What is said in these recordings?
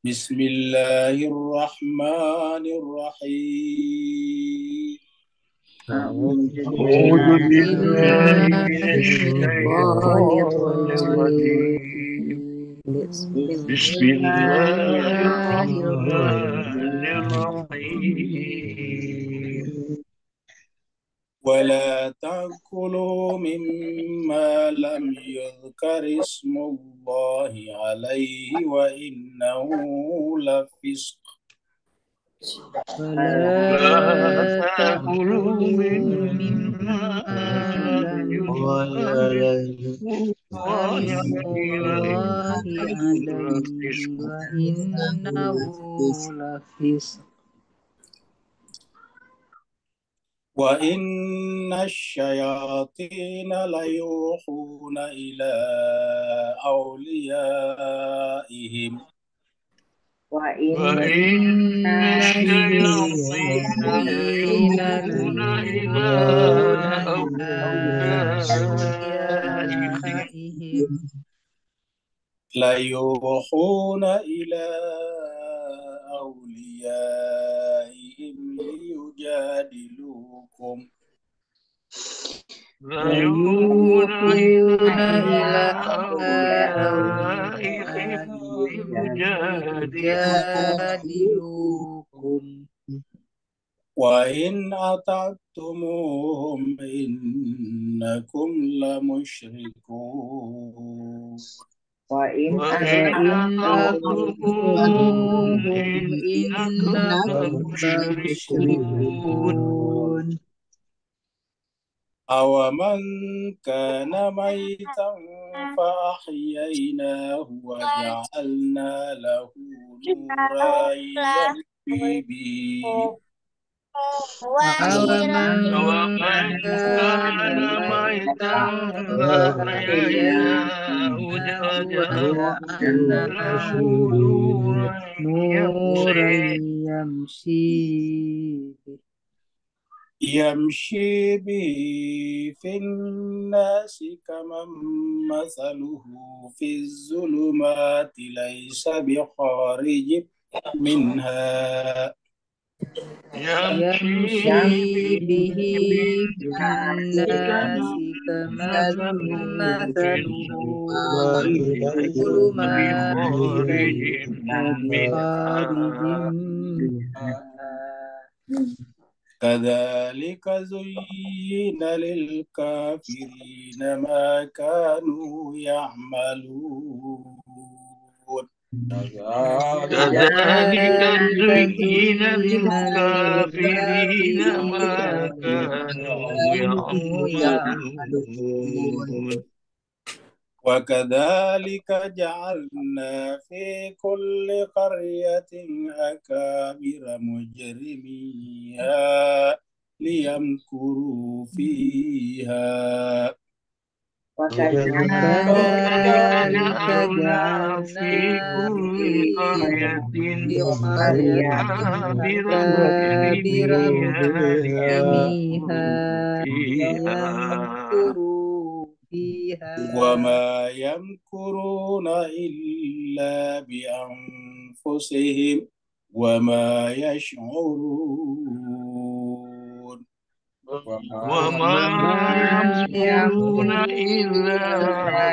بسم الله الرحمن الرحيم أعوذ بالله من الشيطان الرجيم بسم الله الرحمن الرحيم ولا تأكلوا مما لم يذكر اسم الله عليه وإنه لفسق ولا تأكلوا مما لم يذكر اسم الله عليه وإنه لفسق وإن الشياطين ليوحون إلى أوليائهم وإن الشياطين ليوحون إلى أوليائهم ليجادلوكم يوحون إلى أوليائهم ليجادلوكم وإن أطعتموهم إنكم لمشركون وإن أطعتموهم إنكم لمشركون أومن كان ميتا فأحييناه وجعلنا له نورا يمشي به أومن كان ميتا فأحييناه وجعلنا له نورا يمشي به في الناس كمن مثله في الظلمات ليس بخارج منها يمشي به في الناس كمن مثله في الظلمات ليس بخارج منها كذلك زين للكافرين ما كانوا يعملون كذلك زين للكافرين ما كانوا يعملون وكذلك جعلنا في كل قرية أكابر مجرميها ليمكروا فيها وكذلك جعلنا في في كل قرية قرية أكابر مجرميها ليمكروا فيها وما يمكرون إلا بأنفسهم وما يشعرون وما يمكرون إلا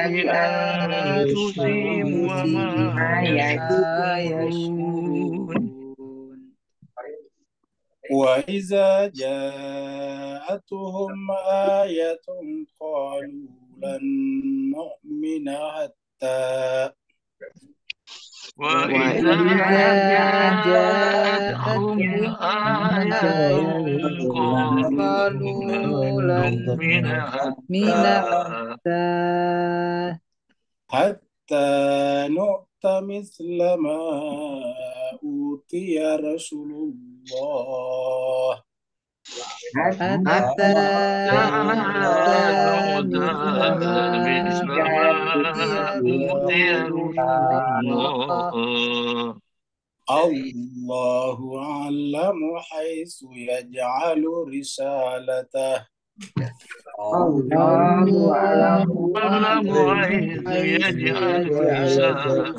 بأنفسهم وما يشعرون وإذا جاءتهم آية قالوا لن نؤمن حتى وإذا جاءتهم آية قالوا لن نؤمن حتى نؤتى مثل ما أوتي رسول الله حتى نؤتى مثل ما أوتي رسول الله الله أعلم حيث يجعل رسالته الله أعلم أعلم حيث حيث يجعل يجعل رسالته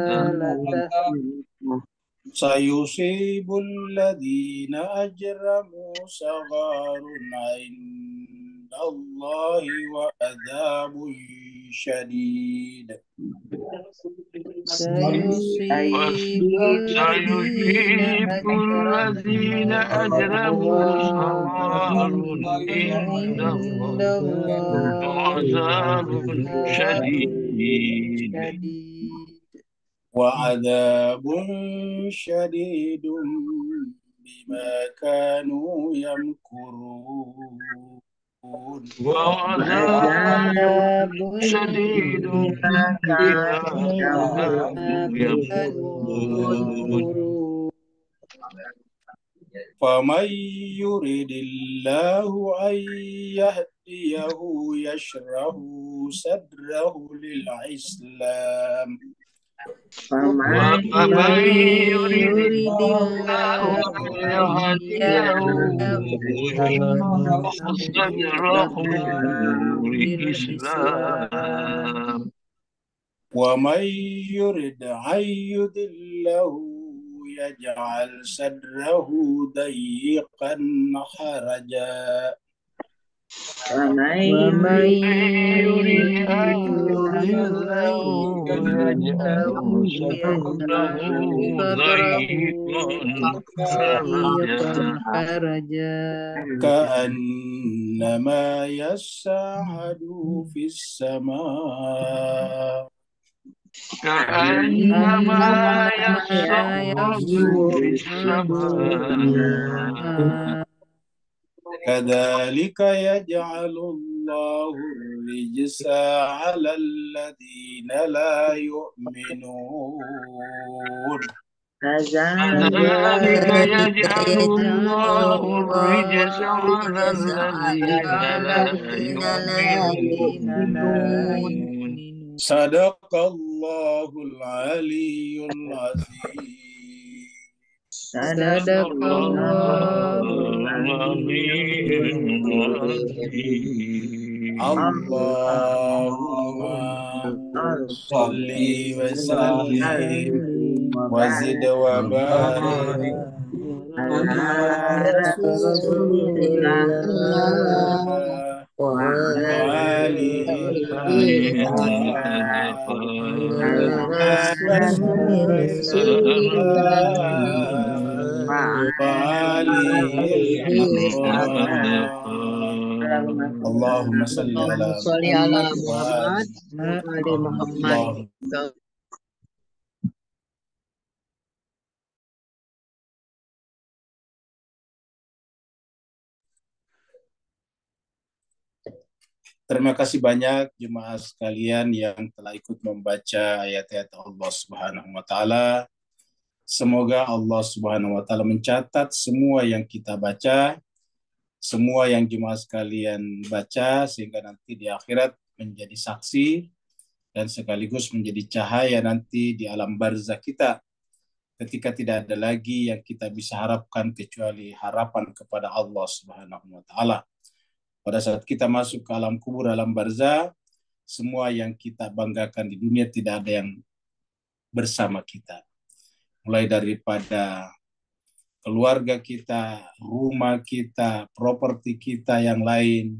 رسالته سيصيب الذين أجرموا صغار عند الله وعذاب شديد. سيصيب الذين سيصيب الذين أجرموا صغار عند عند الله الله وعذاب شديد شديد وعذاب شديد بما كانوا يمكرون. وعذاب عذاب شديد بما كانوا كانوا يمكرون يمكرون فمن يرد الله أن يهديه يشرح صدره للإسلام ومن ومن يرد يريد الله الله أن أن يهديه يهديه يشرح صدره للإسلام للإسلام ومن يرد أن يضله يجعل صدره ضيقا حرجا ومن ومن يرد يريد أن أن يضله يجعل يضله صدره يجعل صدره ضيقا ضيقا حرجا حرجا كأنما يسعد في السماء كأنما إنما يصعد في يصعد في السماء السماء كذلك يجعل الله الرجس على الذين لا يؤمنون. كذلك كذلك يجعل يجعل الله الله الرجس على الرجس الذين على لا الذين لا يؤمنون يؤمنون صدق الله العلي العظيم. صدق صدق الله الله العلي العلي العظيم اللهم صل وسلم وزد وبارك على رسول رسول الله الله وآله المصطفى المصطفى على رسول رسول الله الله وآله الأطهار. اللهم صل على محمد وآل محمد. اللهم terima kasih banyak jemaah sekalian yang telah ikut membaca ayat-ayat Allah Subhanahu wa taala. Semoga Allah Subhanahu wa taala mencatat semua yang kita baca, semua yang jemaah sekalian baca, sehingga nanti di akhirat menjadi saksi dan sekaligus menjadi cahaya nanti di alam barzah kita, ketika tidak ada lagi yang kita bisa harapkan kecuali harapan kepada Allah Subhanahu wa taala. Pada saat kita masuk ke alam kubur, alam barzah, semua yang kita banggakan di dunia tidak ada yang bersama kita. Mulai daripada keluarga kita, rumah kita, properti kita yang lain,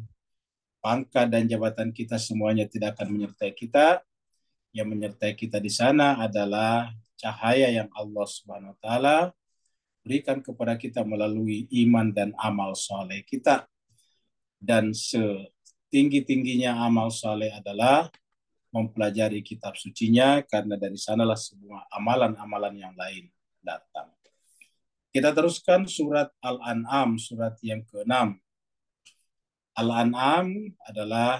pangkat dan jabatan kita, semuanya tidak akan menyertai kita. Yang menyertai kita di sana adalah cahaya yang Allah Subhanahu wa taala berikan kepada kita melalui iman dan amal soleh kita. Dan setinggi-tingginya amal soleh adalah mempelajari kitab sucinya, karena dari sanalah semua amalan-amalan yang lain datang. Kita teruskan surat Al-An'am, surat yang ke-6. Al-An'am adalah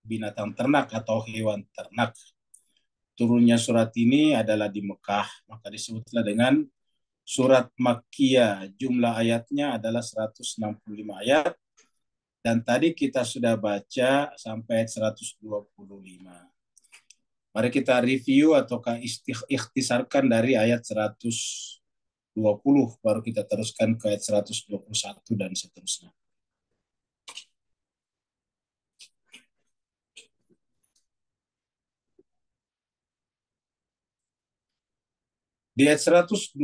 binatang ternak atau hewan ternak. Turunnya surat ini adalah di Mekah, maka disebutlah dengan surat Makkiyah. Jumlah ayatnya adalah 165 ayat. Dan tadi kita sudah baca sampai ayat 125. Mari kita review ataukah ikhtisarkan dari ayat 120, baru kita teruskan ke ayat 121 dan seterusnya. Di ayat 120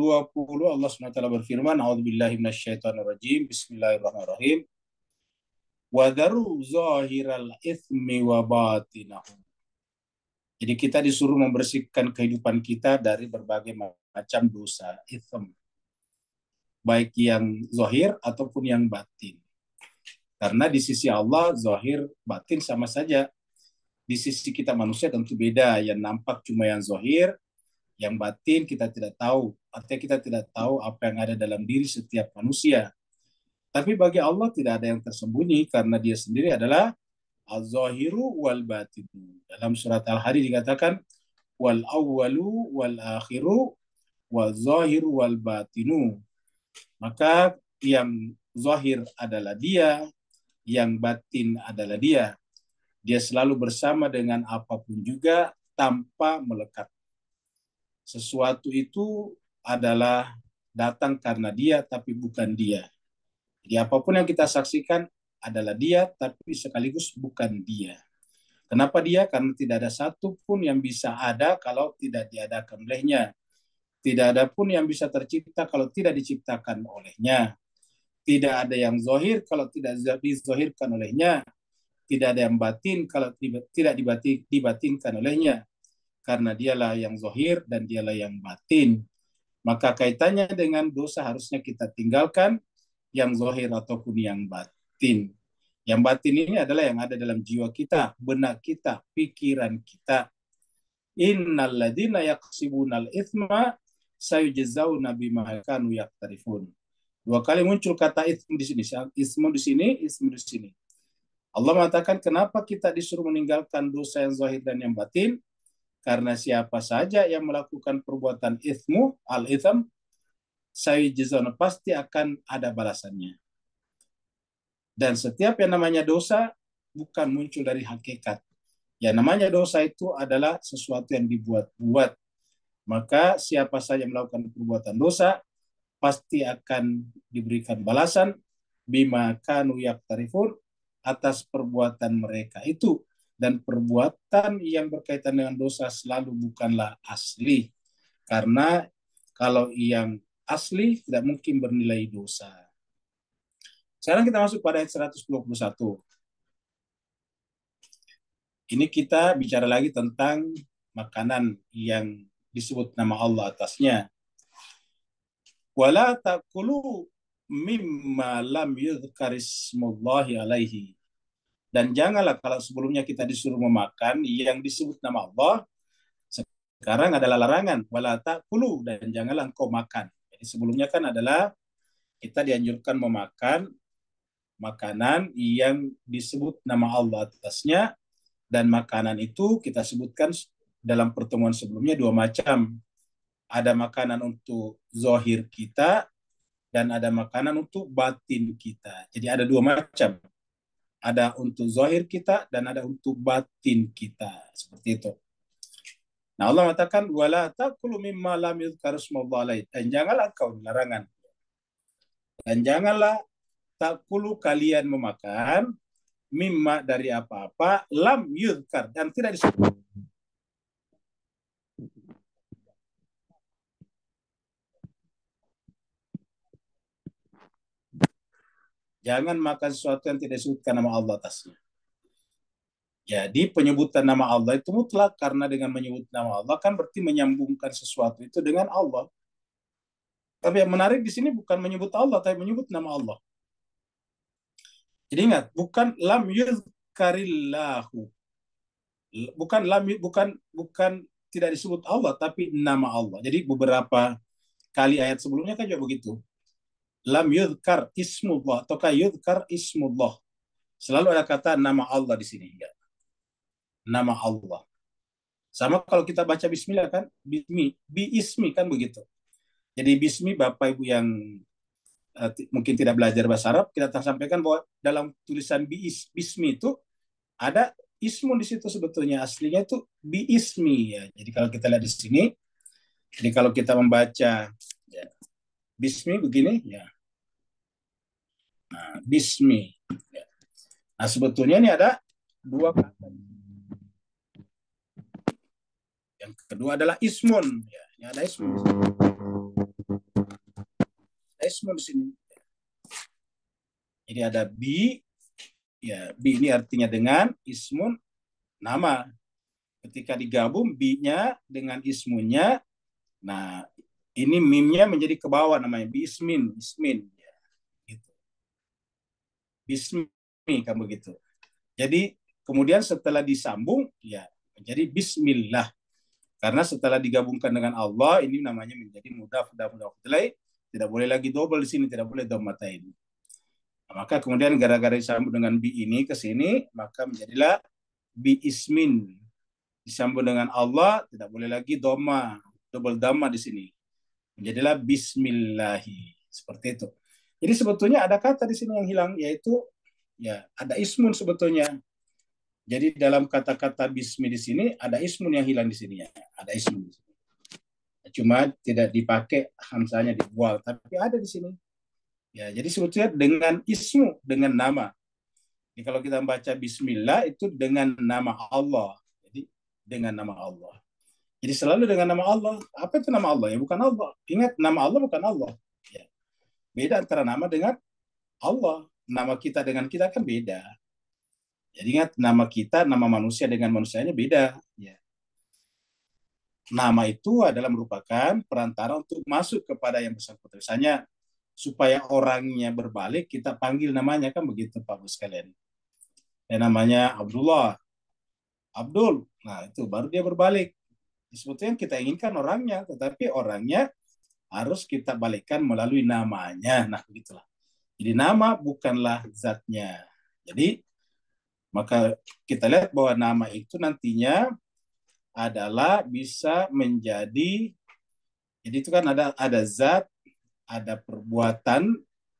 Allah SWT berfirman, A'udzubillahi minasyaitonirrajim, Bismillahirrahmanirrahim. Wadaru zahiral ithmi wa batinahu. Jadi kita disuruh membersihkan kehidupan kita dari berbagai macam dosa, ithm. Baik yang zahir ataupun yang batin. Karena di sisi Allah, zahir, batin sama saja. Di sisi kita manusia tentu beda. Yang nampak cuma yang zahir, yang batin kita tidak tahu. Artinya kita tidak tahu apa yang ada dalam diri setiap manusia. Tapi bagi Allah tidak ada yang tersembunyi karena dia sendiri adalah az-zahiru wal batinu. Dalam surat Al-Hadid dikatakan wal awwalu wal akhiru wal zahiru wal batinu. Maka yang zahir adalah dia, yang batin adalah dia. Dia selalu bersama dengan apapun juga tanpa melekat. Sesuatu itu adalah datang karena dia, tapi bukan dia. Jadi apapun yang kita saksikan adalah dia, tapi sekaligus bukan dia. Kenapa dia? Karena tidak ada satu pun yang bisa ada kalau tidak diadakan olehnya. Tidak ada pun yang bisa tercipta kalau tidak diciptakan olehnya. Tidak ada yang zahir kalau tidak dizahirkan olehnya. Tidak ada yang batin kalau tidak dibatinkan olehnya. Karena dialah yang zahir dan dialah yang batin. Maka kaitannya dengan dosa harusnya kita tinggalkan yang zahir ataupun yang batin. Yang batin ini adalah yang ada dalam jiwa kita, benak kita, pikiran kita. Innal ladzina yaqsibunal itsma sayujzauna bima kanu yaqtarifun. Dua kali muncul kata ismu di sini, ismu di sini, ismu di sini. Allah mengatakan kenapa kita disuruh meninggalkan dosa yang zahir dan yang batin? Karena siapa saja yang melakukan perbuatan itsmu, al-itsm, sayujzauna, pasti akan ada balasannya. Dan setiap yang namanya dosa bukan muncul dari hakikat. Yang namanya dosa itu adalah sesuatu yang dibuat-buat. Maka siapa saja yang melakukan perbuatan dosa pasti akan diberikan balasan bima kanu yaqtarifun, atas perbuatan mereka itu. Dan perbuatan yang berkaitan dengan dosa selalu bukanlah asli. Karena kalau yang asli tidak mungkin bernilai dosa. Sekarang kita masuk pada ayat 121. Ini kita bicara lagi tentang makanan yang disebut nama Allah atasnya. Wala ta'kulu mimma lam yudhkarismullahi alaihi. Dan janganlah kalau sebelumnya kita disuruh memakan yang disebut nama Allah, sekarang adalah larangan. Wala ta'kulu, dan janganlah engkau makan. Jadi sebelumnya kan adalah kita dianjurkan memakan makanan yang disebut nama Allah atasnya, dan makanan itu kita sebutkan dalam pertemuan sebelumnya dua macam. Ada makanan untuk zahir kita dan ada makanan untuk batin kita. Jadi ada dua macam. Ada untuk zahir kita dan ada untuk batin kita. Seperti itu. Nah, Allah mengatakan wala taqulu mimma lam yuzkar ismullahi alaihi, dan janganlah kau larangan. Dan janganlah taqulu kalian memakan mimma dari apa-apa lam yuzkar, dan tidak disebut. Jangan makan sesuatu yang tidak disebutkan nama Allah atasnya. Jadi penyebutan nama Allah itu mutlak, karena dengan menyebut nama Allah kan berarti menyambungkan sesuatu itu dengan Allah. Tapi yang menarik di sini bukan menyebut Allah, tapi menyebut nama Allah. Jadi ingat, bukan lam yuzkarillahu. Bukan tidak disebut Allah, tapi nama Allah. Jadi beberapa kali ayat sebelumnya kan juga begitu. Lam yuzkar ismullah, ataukah yuzkar ismullah. Selalu ada kata nama Allah di sini. Ya. Nama Allah. Sama kalau kita baca bismillah kan, bi-ismi kan begitu. Jadi bismi, Bapak Ibu yang mungkin tidak belajar bahasa Arab, kita sampaikan bahwa dalam tulisan bismi itu ada ismu di situ, sebetulnya aslinya itu bi-ismi ya. Jadi kalau kita lihat di sini, jadi kalau kita membaca ya, bismi begini ya. Nah, bismi. Ya. Nah, sebetulnya ini ada dua kata. Yang kedua adalah ismun. Ya. Ya, ada ismun di sini. Ada ismun di sini. Jadi ada bi, ya bi ini artinya dengan, ismun nama. Ketika digabung bi-nya dengan ismunya, nah ini mimnya menjadi ke bawah namanya bismin, ismin. Ya, gitu. Bismi kan begitu. Jadi kemudian setelah disambung ya menjadi bismillah. Karena setelah digabungkan dengan Allah ini namanya menjadi mudhaf dan mudhaf ilaih, tidak boleh lagi double di sini, tidak boleh dhammatain. Nah, maka kemudian gara-gara disambung dengan bi ini ke sini, maka menjadilah bi ismin. Disambung dengan Allah tidak boleh lagi dhamma, double dhamma di sini. Menjadilah bismillahi. Seperti itu. Jadi sebetulnya ada kata di sini yang hilang, yaitu ya ada ismun sebetulnya. Jadi dalam kata-kata bismi di sini ada ismun yang hilang di sini ya. Ada ismun di sini. Cuma tidak dipakai hamzahnya dibuang, tapi ada di sini. Ya, jadi sebetulnya dengan ismu, dengan nama. Jadi kalau kita baca bismillah itu dengan nama Allah. Jadi dengan nama Allah. Jadi selalu dengan nama Allah. Apa itu nama Allah? Ya bukan Allah. Ingat, nama Allah bukan Allah. Ya. Beda antara nama dengan Allah. Nama kita dengan kita kan beda. Jadi ingat, nama kita, nama manusia dengan manusianya beda. Ya. Nama itu adalah merupakan perantara untuk masuk kepada yang bersangkutan. Misalnya, supaya orangnya berbalik, kita panggil namanya, kan begitu Pak Bos sekalian. Ya, namanya Abdullah. Abdul. Nah, itu baru dia berbalik. Sebetulnya kita inginkan orangnya, tetapi orangnya harus kita balikkan melalui namanya. Nah, begitulah. Jadi nama bukanlah zatnya. Jadi maka kita lihat bahwa nama itu nantinya adalah bisa menjadi, jadi itu kan ada zat, ada perbuatan,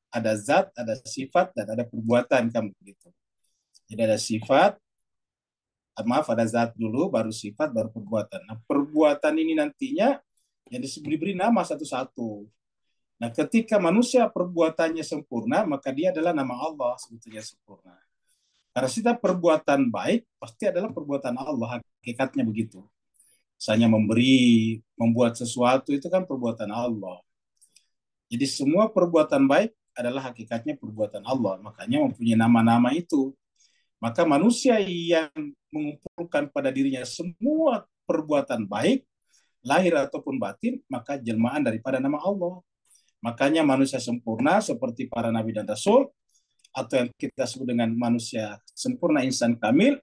ada zat, ada sifat, dan ada perbuatan kan begitu. Jadi ada sifat, maaf ada zat dulu, baru sifat, baru perbuatan. Nah perbuatan ini nantinya yang diberi nama satu-satu. Nah ketika manusia perbuatannya sempurna, maka dia adalah nama Allah sebetulnya sempurna. Karena setiap perbuatan baik pasti adalah perbuatan Allah, hakikatnya begitu. Misalnya memberi, membuat sesuatu itu kan perbuatan Allah. Jadi semua perbuatan baik adalah hakikatnya perbuatan Allah. Makanya mempunyai nama-nama itu. Maka manusia yang mengumpulkan pada dirinya semua perbuatan baik, lahir ataupun batin, maka jelmaan daripada nama Allah. Makanya manusia sempurna seperti para nabi dan rasul, atau yang kita sebut dengan manusia sempurna, insan kamil,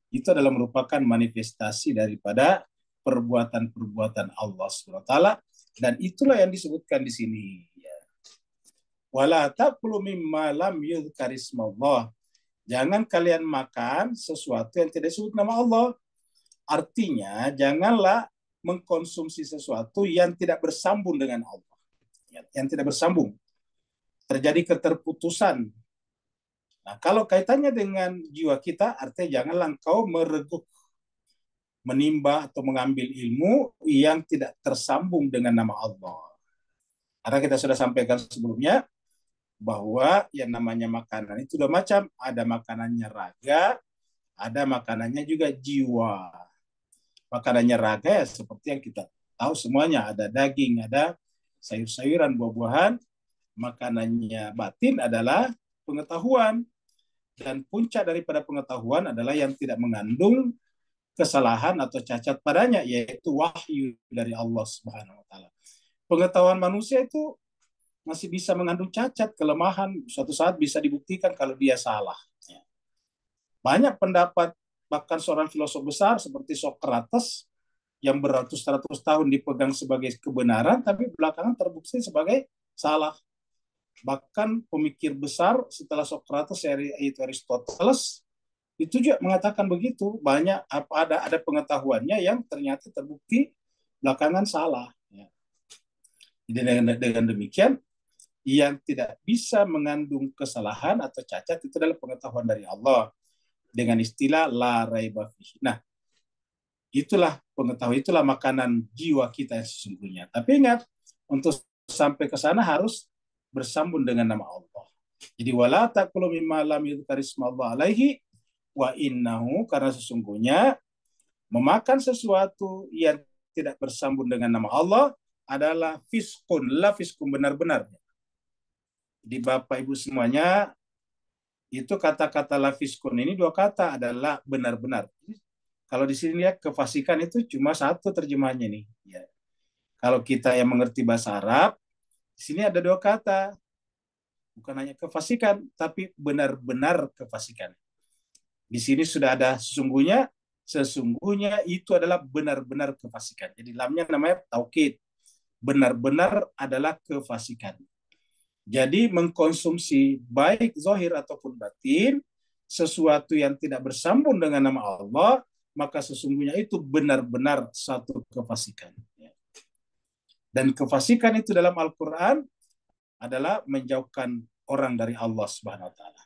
itu adalah merupakan manifestasi daripada perbuatan-perbuatan Allah SWT, dan itulah yang disebutkan di sini. Wala taqulu mimma lam yudhkar ismallah. Jangan kalian makan sesuatu yang tidak disebut nama Allah. Artinya, janganlah mengkonsumsi sesuatu yang tidak bersambung dengan Allah. Yang tidak bersambung. Terjadi keterputusan. Nah, kalau kaitannya dengan jiwa kita, artinya janganlah engkau mereguk, menimba atau mengambil ilmu yang tidak tersambung dengan nama Allah. Karena kita sudah sampaikan sebelumnya bahwa yang namanya makanan itu dua macam. Ada makanannya raga, ada makanannya juga jiwa. Makanannya raga ya seperti yang kita tahu semuanya. Ada daging, ada sayur-sayuran, buah-buahan. Makanannya batin adalah pengetahuan. Dan puncak daripada pengetahuan adalah yang tidak mengandung kesalahan atau cacat padanya, yaitu wahyu dari Allah Subhanahu wa taala. Pengetahuan manusia itu masih bisa mengandung cacat, kelemahan, suatu saat bisa dibuktikan kalau dia salah. Banyak pendapat, bahkan seorang filosof besar seperti Socrates yang beratus-ratus tahun dipegang sebagai kebenaran, tapi belakangan terbukti sebagai salah. Bahkan pemikir besar setelah Socrates, yaitu Aristoteles, itu juga mengatakan begitu. Banyak ada pengetahuannya yang ternyata terbukti belakangan salah. Dengan demikian, yang tidak bisa mengandung kesalahan atau cacat itu adalah pengetahuan dari Allah dengan istilah la raiba fihi. Nah, itulah pengetahuan, itulah makanan jiwa kita yang sesungguhnya. Tapi ingat, untuk sampai ke sana harus bersambung dengan nama Allah. Jadi wala taqulu mimma lam yudhkar ismallah alaihi wa innahu, karena sesungguhnya memakan sesuatu yang tidak bersambung dengan nama Allah adalah fiskun, la fiskun benar-benar. Di Bapak Ibu semuanya, itu kata-kata la fiskun ini dua kata adalah benar-benar. Kalau di sini lihat kefasikan itu cuma satu terjemahannya nih. Ya. Kalau kita yang mengerti bahasa Arab, di sini ada dua kata. Bukan hanya kefasikan, tapi benar-benar kefasikan. Di sini sudah ada sesungguhnya itu adalah benar-benar kefasikan. Jadi lamnya namanya taukid. Benar-benar adalah kefasikan. Jadi mengkonsumsi baik zahir ataupun batin, sesuatu yang tidak bersambung dengan nama Allah, maka sesungguhnya itu benar-benar satu kefasikan. Dan kefasikan itu dalam Al-Quran adalah menjauhkan orang dari Allah Subhanahu wa taala.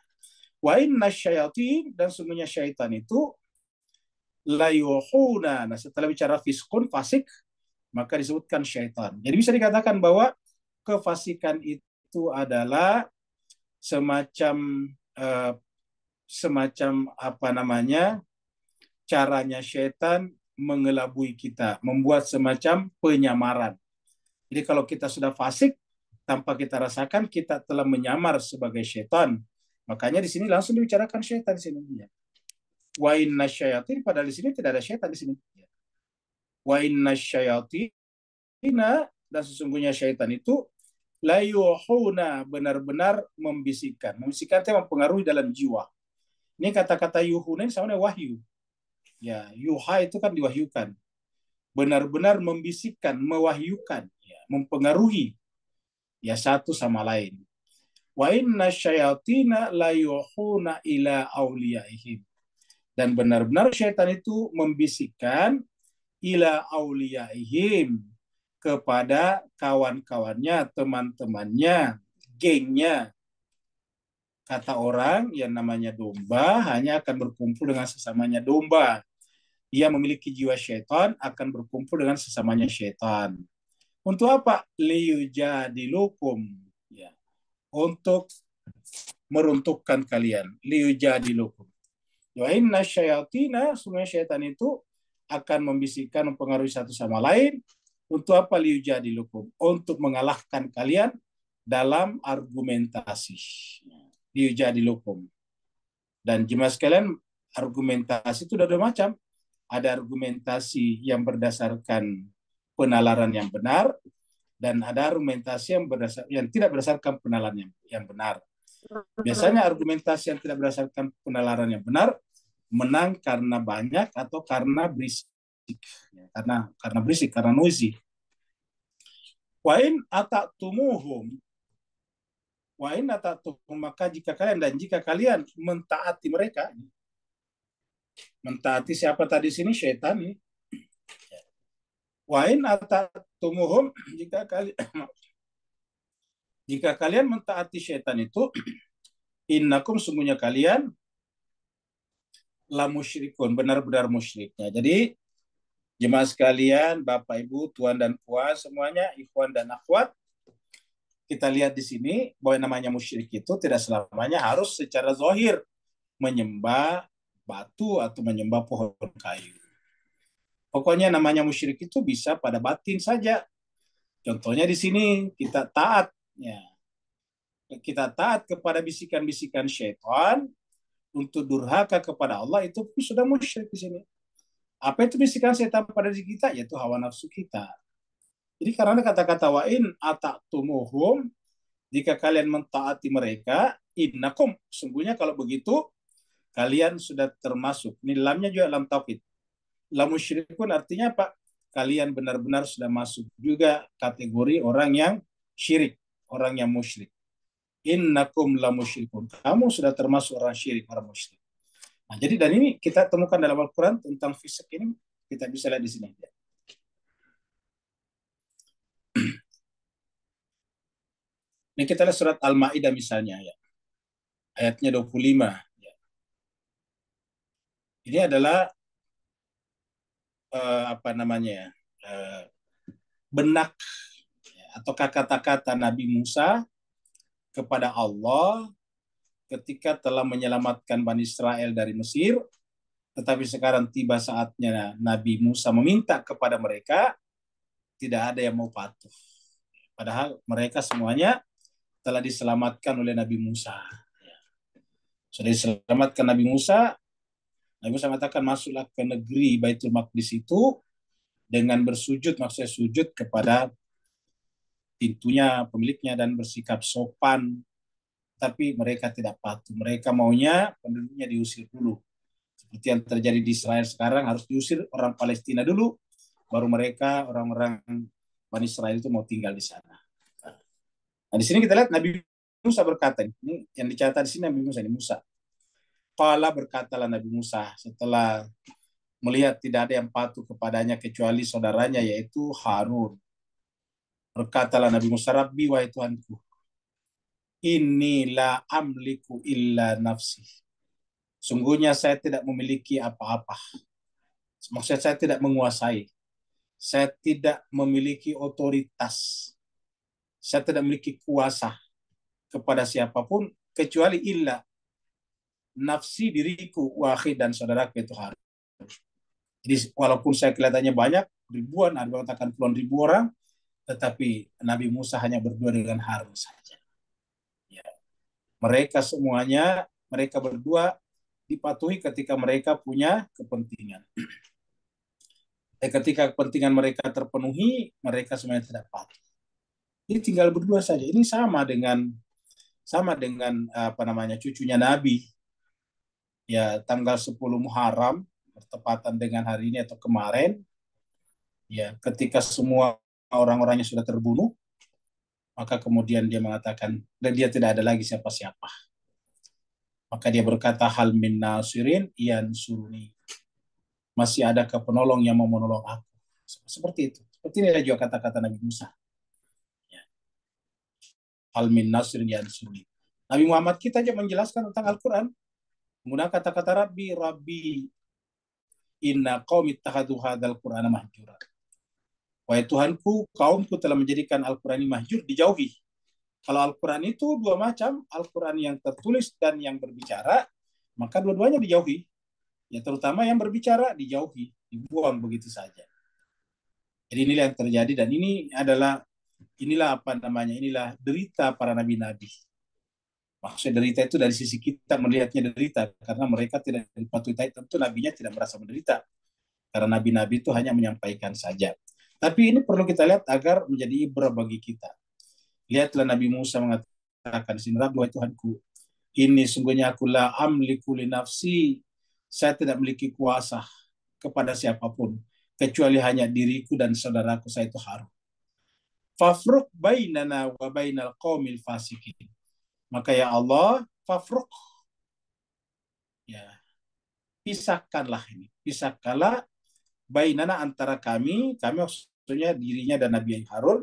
Wa inna syayatin, dan sungguhnya syaitan itu la yuhuna. Nah, setelah bicara fiskun, fasik, maka disebutkan syaitan. Jadi bisa dikatakan bahwa kefasikan itu adalah semacam apa namanya, caranya syaitan mengelabui kita, membuat semacam penyamaran. Jadi kalau kita sudah fasik, tanpa kita rasakan kita telah menyamar sebagai syaitan. Makanya di sini langsung dibicarakan syaitan di sini. Wa inna syayatin, padahal di sini tidak ada syaitan di sini. Wa inna syayatina, dan sesungguhnya syaitan itu la yuhuna, benar-benar membisikkan. Membisikkan itu mempengaruhi dalam jiwa. Ini kata-kata yuhuna ini sama dengan wahyu. Ya, yuha itu kan diwahyukan. Benar-benar membisikkan, mewahyukan, ya, mempengaruhi ya satu sama lain. Wa inna syayatina la yuhuna ila awliyaihim, dan benar-benar syaitan itu membisikkan ila awliyaihim, kepada kawan-kawannya, teman-temannya, gengnya. Kata orang yang namanya domba hanya akan berkumpul dengan sesamanya domba. Ia memiliki jiwa syaitan, akan berkumpul dengan sesamanya syaitan. Untuk apa? Liyujadilukum, ya, untuk meruntuhkan kalian. Liyujadilukum. Wa inna syayatina, sebenarnya syaitan itu akan membisikkan, mempengaruhi satu sama lain. Untuk apa? Liyujadilukum, untuk mengalahkan kalian dalam argumentasi. Liyujadilukum. Dan jemaah sekalian, argumentasi itu ada dua macam. Ada argumentasi yang berdasarkan penalaran yang benar, dan ada argumentasi yang tidak berdasarkan penalaran yang benar. Biasanya argumentasi yang tidak berdasarkan penalaran yang benar menang karena banyak atau karena berisik. Karena berisik, karena noisy. Wa in ata'tumuhum, maka jika kalian mentaati mereka. Mentaati siapa tadi sini? Syaitan nih. Wa in ata'tumuhum, jika kalian mentaati syaitan itu, innakum, sungguhnya kalian la musyrikun, benar-benar musyriknya. Jadi jemaah sekalian, Bapak Ibu, tuan dan puan semuanya, ikhwan dan akhwat, kita lihat di sini bahwa yang namanya musyrik itu tidak selamanya harus secara zahir menyembah batu atau menyembah pohon kayu. Pokoknya namanya musyrik itu bisa pada batin saja. Contohnya di sini kita taat, ya. Kita taat kepada bisikan-bisikan syaitan untuk durhaka kepada Allah, itu pun sudah musyrik di sini. Apa itu bisikan setan pada diri kita? Yaitu hawa nafsu kita. Jadi karena kata-kata wa in ata'tumuhum, jika kalian mentaati mereka, innakum, sungguhnya kalau begitu kalian sudah termasuk. Ini lamnya juga lam taukid. Lam musyrikun artinya apa? Kalian benar-benar sudah masuk juga kategori orang yang syirik, orang yang musyrik. Innakum la musyrikun. Kamu sudah termasuk orang syirik, orang musyrik. Nah, jadi dan ini kita temukan dalam Al-Quran tentang fisik ini, kita bisa lihat di sini. Ini kita lihat surat Al-Ma'idah misalnya, ya. Ayatnya 25. Ya. Ini adalah benak, ya, atau kata-kata Nabi Musa kepada Allah ketika telah menyelamatkan Bani Israel dari Mesir Tetapi sekarang tiba saatnya Nabi Musa meminta kepada mereka, tidak ada yang mau patuh. Padahal mereka semuanya telah diselamatkan oleh Nabi Musa. Sudah diselamatkan Nabi Musa mengatakan masuklah ke negeri Baitul Maqdis itu dengan bersujud, maksudnya sujud kepada pintunya, pemiliknya, dan bersikap sopan. Tapi mereka tidak patuh. Mereka maunya penduduknya diusir dulu. Seperti yang terjadi di Israel sekarang, harus diusir orang Palestina dulu, baru mereka, orang-orang Bani Israel itu mau tinggal di sana. Nah, di sini kita lihat Nabi Musa berkata, ini yang dicatat di sini Nabi Musa, ini Musa. Qala, berkatalah Nabi Musa setelah melihat tidak ada yang patuh kepadanya kecuali saudaranya yaitu Harun. Berkatalah Nabi Musa, Rabbi, wahai Tuhanku, inilah amliku illa nafsi. Sungguhnya saya tidak memiliki apa-apa. Maksudnya saya tidak menguasai. Saya tidak memiliki otoritas. Saya tidak memiliki kuasa kepada siapapun kecuali illa nafsi, diriku, wahid, dan saudaraku itu Harun. Jadi walaupun saya kelihatannya banyak, ribuan, ada mengatakan puluhan ribu orang, tetapi Nabi Musa hanya berdua dengan Harun saja. Ya. Mereka semuanya, mereka berdua dipatuhi ketika mereka punya kepentingan. Ketika kepentingan mereka terpenuhi, mereka semuanya tidak patuh. Ini tinggal berdua saja. Ini sama dengan cucunya Nabi. Ya, tanggal 10 Muharram bertepatan dengan hari ini atau kemarin. Ya, ketika semua orang-orangnya sudah terbunuh, maka kemudian dia mengatakan dan dia tidak ada lagi siapa-siapa. Maka dia berkata, hal min nasirin yansuruni. Masih adakah penolong yang mau menolong aku? Seperti itu. Seperti ini juga kata-kata Nabi Musa. Ya. Hal min nasirin yansuruni. Nabi Muhammad kita aja menjelaskan tentang Al-Quran. Menggunakan kata-kata Rabbi, inna qaumi ittakhadhu hadzal Qur'ana mahjura. Wahai Tuhanku, kaumku telah menjadikan Al-Quran ini mahjur, dijauhi. Kalau Al-Quran itu dua macam, Al-Quran yang tertulis dan yang berbicara, maka dua-duanya dijauhi. Ya, terutama yang berbicara dijauhi, dibuang begitu saja. Jadi inilah yang terjadi, dan inilah derita para nabi-nabi. Maksudnya derita itu dari sisi kita melihatnya derita, karena mereka tidak dipatuhi, tentu nabinya tidak merasa menderita, karena nabi-nabi itu hanya menyampaikan saja. Tapi ini perlu kita lihat agar menjadi ibrah bagi kita. Lihatlah Nabi Musa mengatakan, Rabbi, wahai Tuhanku, ini sungguhnya aku la amliku li nafsi, saya tidak memiliki kuasa kepada siapapun, kecuali hanya diriku dan saudaraku saya itu Harun. Fafruq bainana wa bainal qaumil fasikin. Maka ya Allah, fafruq, ya, pisahkanlah bainana antara kami maksudnya dirinya dan Nabi Harun,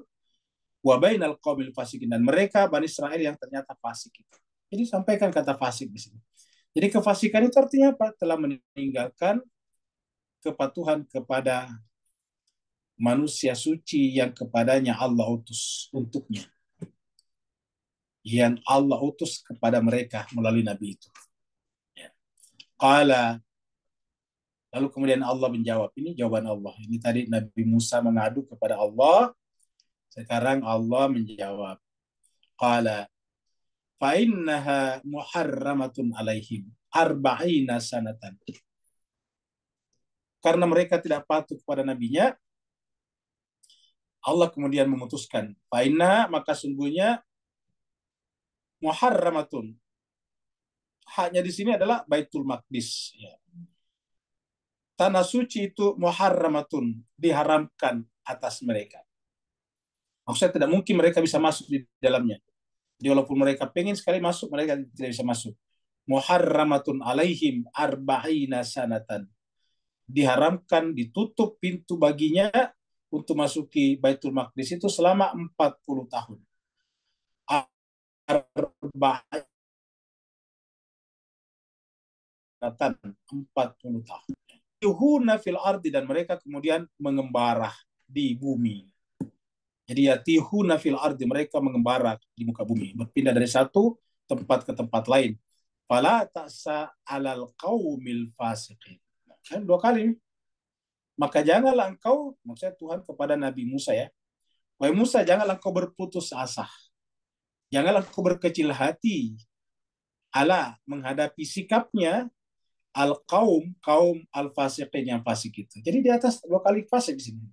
wa bainal qaumil fasikin, dan mereka Bani Israel yang ternyata fasik. Jadi sampaikan kata fasik di sini. Jadi kefasikan itu artinya apa? Telah meninggalkan kepatuhan kepada manusia suci yang kepadanya Allah utus untuknya. Yang Allah utus kepada mereka melalui Nabi itu. Ya. Qala, lalu kemudian Allah menjawab. Ini jawaban Allah. Ini tadi Nabi Musa mengadu kepada Allah. Sekarang Allah menjawab. Qala, fa innaha muharramatun alaihim arba'ina sanatan. Karena mereka tidak patuh kepada nabinya, Allah kemudian memutuskan, fa inna, maka sungguhnya muharramatun. Haknya di sini adalah Baitul Maqdis. Ya. Tanah suci itu muharramatun, diharamkan atas mereka. Maksudnya tidak mungkin mereka bisa masuk di dalamnya. Jadi walaupun mereka pengen sekali masuk, mereka tidak bisa masuk. Muharramatun alaihim arba'ina sanatan. Diharamkan, ditutup pintu baginya untuk masuki Baitul Maqdis itu selama 40 tahun. 40 tahun. Yuhuna fil ardi, dan mereka kemudian mengembara di bumi. Jadi ya tihuna fil ardi, mereka mengembara di muka bumi, berpindah dari satu tempat ke tempat lain. Fala ta'sa 'alal qaumil fasiqin. Kan 2 kali. Maka janganlah engkau, maksudnya Tuhan kepada Nabi Musa ya, wahai Musa, janganlah engkau berputus asa, janganlah engkau berkecil hati ala menghadapi sikapnya kaum al-fasiqin yang fasik itu. Jadi di atas 2 kali fasik di sini.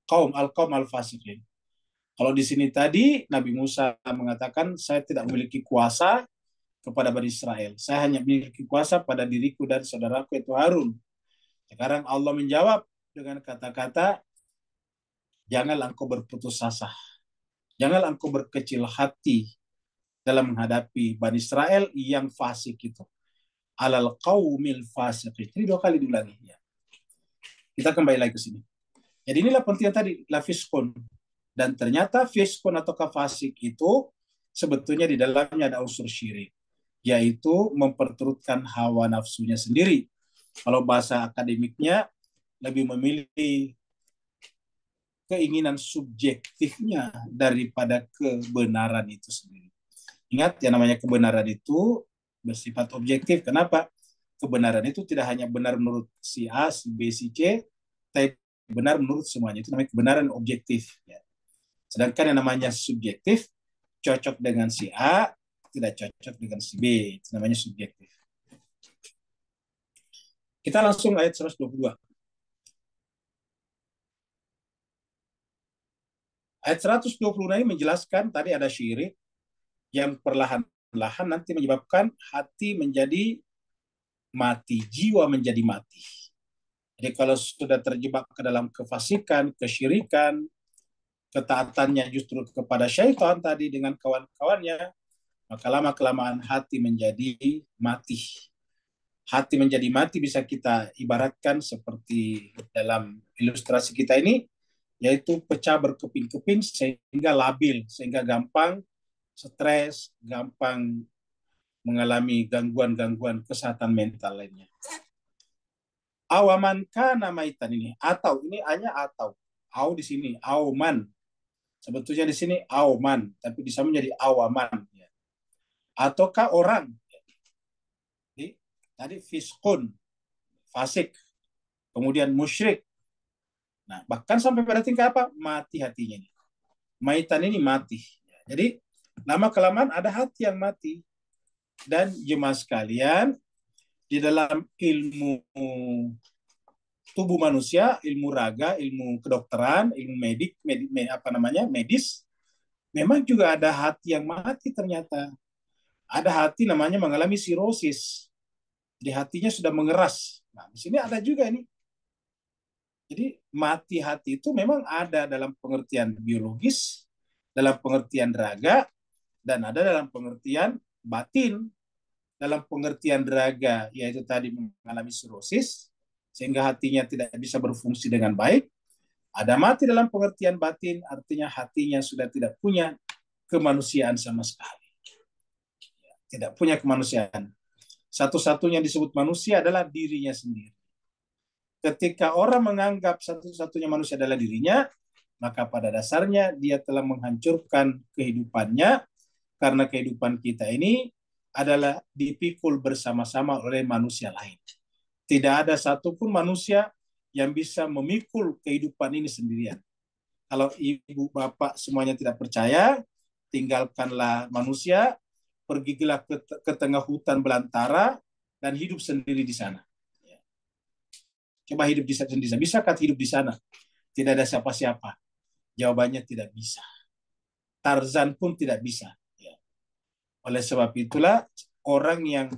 Kaum al-fasiqin. Kalau di sini tadi Nabi Musa mengatakan, saya tidak memiliki kuasa kepada Bani Israel. Saya hanya memiliki kuasa pada diriku dan saudaraku itu Harun. Sekarang Allah menjawab dengan kata-kata, janganlah engkau berputus asa. Janganlah engkau berkecil hati dalam menghadapi Bani Israel yang fasik itu. Alal qaumil fasiqin. Ini 2 kali diulangi. Ya. Kita kembali lagi ke sini. Jadi inilah pentingnya tadi, la fiskun. Dan ternyata fiskun atau fasik itu sebetulnya di dalamnya ada unsur syirik, yaitu memperturutkan hawa nafsunya sendiri. Kalau bahasa akademiknya lebih memilih keinginan subjektifnya daripada kebenaran itu sendiri. Ingat, yang namanya kebenaran itu bersifat objektif. Kenapa? Kebenaran itu tidak hanya benar menurut si A, si B, si C, tapi benar menurut semuanya. Itu namanya kebenaran objektif. Ya. Sedangkan yang namanya subjektif, cocok dengan si A, tidak cocok dengan si B. Itu namanya subjektif. Kita langsung ayat 122. Ayat 120 ini menjelaskan tadi ada syirik yang perlahan-lahan nanti menyebabkan hati menjadi mati, jiwa menjadi mati. Jadi kalau sudah terjebak ke dalam kefasikan, kesyirikan, ketaatannya justru kepada syaitan tadi dengan kawan-kawannya, maka lama-kelamaan hati menjadi mati. Hati menjadi mati bisa kita ibaratkan seperti dalam ilustrasi kita ini, yaitu pecah berkeping-keping sehingga labil, sehingga gampang stres, gampang mengalami gangguan-gangguan kesehatan mental lainnya. Awaman kana maitan ini, atau ini hanya atau. Au di sini, auman. Sebetulnya di sini auman, tapi bisa menjadi awaman. Ya. Ataukah orang. Jadi, tadi fiskun, fasik. Kemudian musyrik. Nah, bahkan sampai pada tingkat apa? Mati hatinya. Maitan ini mati. Jadi, lama-kelamaan ada hati yang mati. Dan jemaah sekalian, di dalam ilmu tubuh manusia, ilmu raga, ilmu kedokteran, ilmu medis, memang juga ada hati yang mati ternyata. Ada hati namanya mengalami sirosis. Di hatinya sudah mengeras. Nah, di sini ada juga ini. Jadi mati hati itu memang ada dalam pengertian biologis, dalam pengertian raga, dan ada dalam pengertian batin. Dalam pengertian raga, yaitu tadi mengalami sirosis, sehingga hatinya tidak bisa berfungsi dengan baik. Ada mati dalam pengertian batin, artinya hatinya sudah tidak punya kemanusiaan sama sekali. Tidak punya kemanusiaan. Satu-satunya disebut manusia adalah dirinya sendiri. Ketika orang menganggap satu-satunya manusia adalah dirinya, maka pada dasarnya dia telah menghancurkan kehidupannya, karena kehidupan kita ini adalah dipikul bersama-sama oleh manusia lain. Tidak ada satupun manusia yang bisa memikul kehidupan ini sendirian. Kalau ibu bapak semuanya tidak percaya, tinggalkanlah manusia, pergilah ke tengah hutan belantara dan hidup sendiri di sana. Coba hidup di sana. Bisakah hidup di sana? Tidak ada siapa-siapa. Jawabannya tidak bisa. Tarzan pun tidak bisa. Oleh sebab itulah orang yang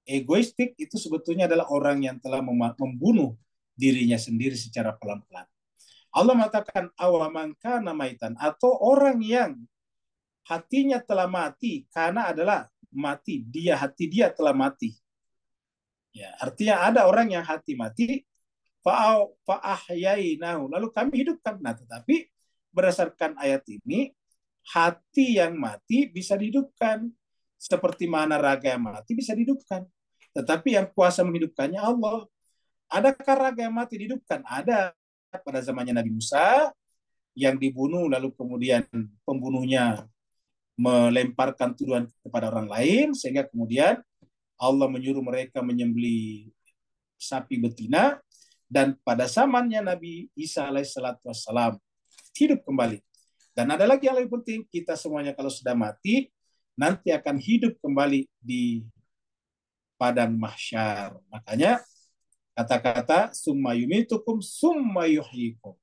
egoistik itu sebetulnya adalah orang yang telah membunuh dirinya sendiri secara pelan-pelan. Allah mengatakan awaman kana maitan, atau orang yang hatinya telah mati karena adalah mati, hati dia telah mati. Ya, artinya ada orang yang hati mati, fa'ahyainahu, lalu kami hidupkan. Nah, tetapi berdasarkan ayat ini, hati yang mati bisa dihidupkan. Seperti mana raga yang mati bisa dihidupkan. Tetapi yang kuasa menghidupkannya Allah. Adakah raga yang mati dihidupkan? Ada. Pada zamannya Nabi Musa, yang dibunuh lalu kemudian pembunuhnya melemparkan tuduhan kepada orang lain, sehingga kemudian Allah menyuruh mereka menyembelih sapi betina, dan pada zamannya Nabi Isa alaihissalatu wassalam hidup kembali. Dan ada lagi yang lebih penting, kita semuanya kalau sudah mati, nanti akan hidup kembali di padang mahsyar. Makanya kata-kata summa yumitukum summa yuhyikum.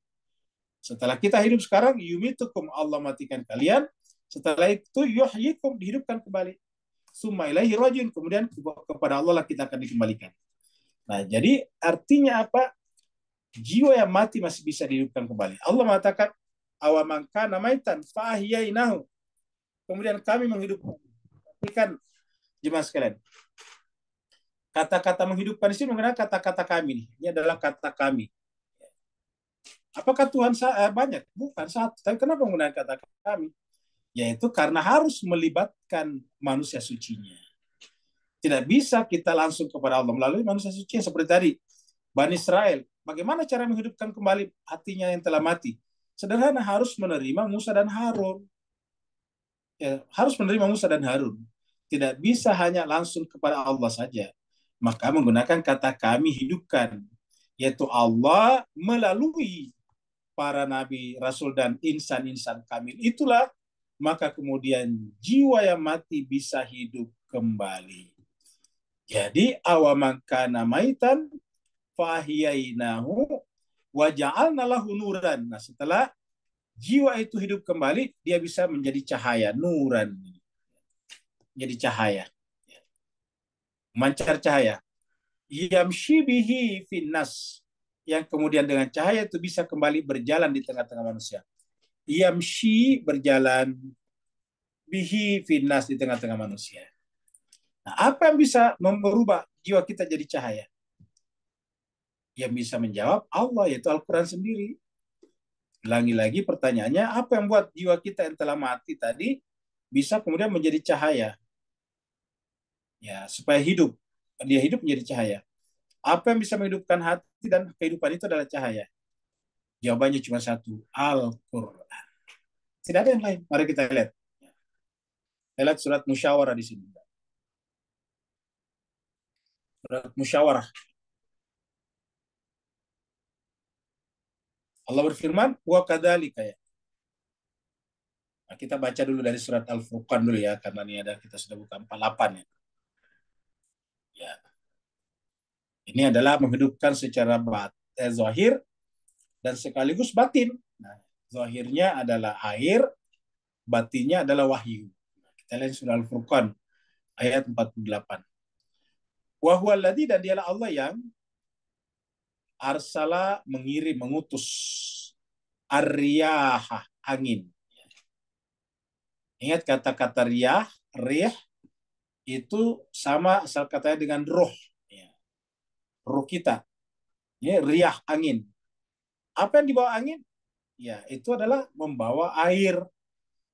Setelah kita hidup sekarang, yumitukum, Allah matikan kalian. Setelah itu yuhyikum, dihidupkan kembali. Summa ilaihi rajiun, kemudian kepada Allah lah kita akan dikembalikan. Nah, jadi artinya apa? Jiwa yang mati masih bisa dihidupkan kembali. Allah mengatakan, awaman kana maitan fa ahyainahu. Kemudian kami menghidupkan. Ini kan jemaah sekalian. Kata-kata menghidupkan di sini menggunakan kata-kata kami nih. Ini adalah kata kami. Apakah Tuhan banyak? Bukan satu. Tapi kenapa menggunakan kata kami? Yaitu karena harus melibatkan manusia sucinya. Tidak bisa kita langsung kepada Allah melalui manusia suci seperti tadi. Bani Israel, bagaimana cara menghidupkan kembali hatinya yang telah mati? Sederhana, harus menerima Musa dan Harun. Ya, harus menerima Musa dan Harun. Tidak bisa hanya langsung kepada Allah saja. Maka menggunakan kata kami hidupkan. Yaitu Allah melalui para nabi, rasul, dan insan-insan kamil. Itulah, maka kemudian jiwa yang mati bisa hidup kembali. Jadi awaman kana maitan fahyainahu wa ja'alna lahu nuran. Nah, setelah jiwa itu hidup kembali, dia bisa menjadi cahaya, nuran. Jadi cahaya. Memancar cahaya. Yamshi bihi finnas. Yang kemudian dengan cahaya itu bisa kembali berjalan di tengah-tengah manusia. Yamshi, berjalan, bihi finnas, di tengah-tengah manusia. Nah, apa yang bisa merubah jiwa kita jadi cahaya? Yang bisa menjawab Allah, yaitu Al-Quran sendiri. Lagi-lagi pertanyaannya, apa yang buat jiwa kita yang telah mati tadi bisa kemudian menjadi cahaya? Ya, supaya hidup. Dia hidup menjadi cahaya. Apa yang bisa menghidupkan hati dan kehidupan itu adalah cahaya? Jawabannya cuma satu, Al-Quran. Tidak ada yang lain. Mari kita lihat. Kita lihat surat Musyawarah di sini. Surat Musyawarah. Allah berfirman, wa kadzalika ya. Nah, kita baca dulu dari surat Al-Furqan dulu ya, karena ini ada kita sudah buka 48 ya. Ya. Ini adalah menghidupkan secara zahir dan sekaligus batin. Nah, zahirnya adalah air, batinnya adalah wahyu. Nah, kita lihat surah Al-Furqan ayat 48. Wa huwallazi, dan dialah Allah yang arsala, mengirim, mengutus ar-riyaha, angin. Ingat kata-kata riyah, rih itu sama asal katanya dengan ruh. Ruh kita. Ini riyah, angin. Apa yang dibawa angin? Ya, itu adalah membawa air.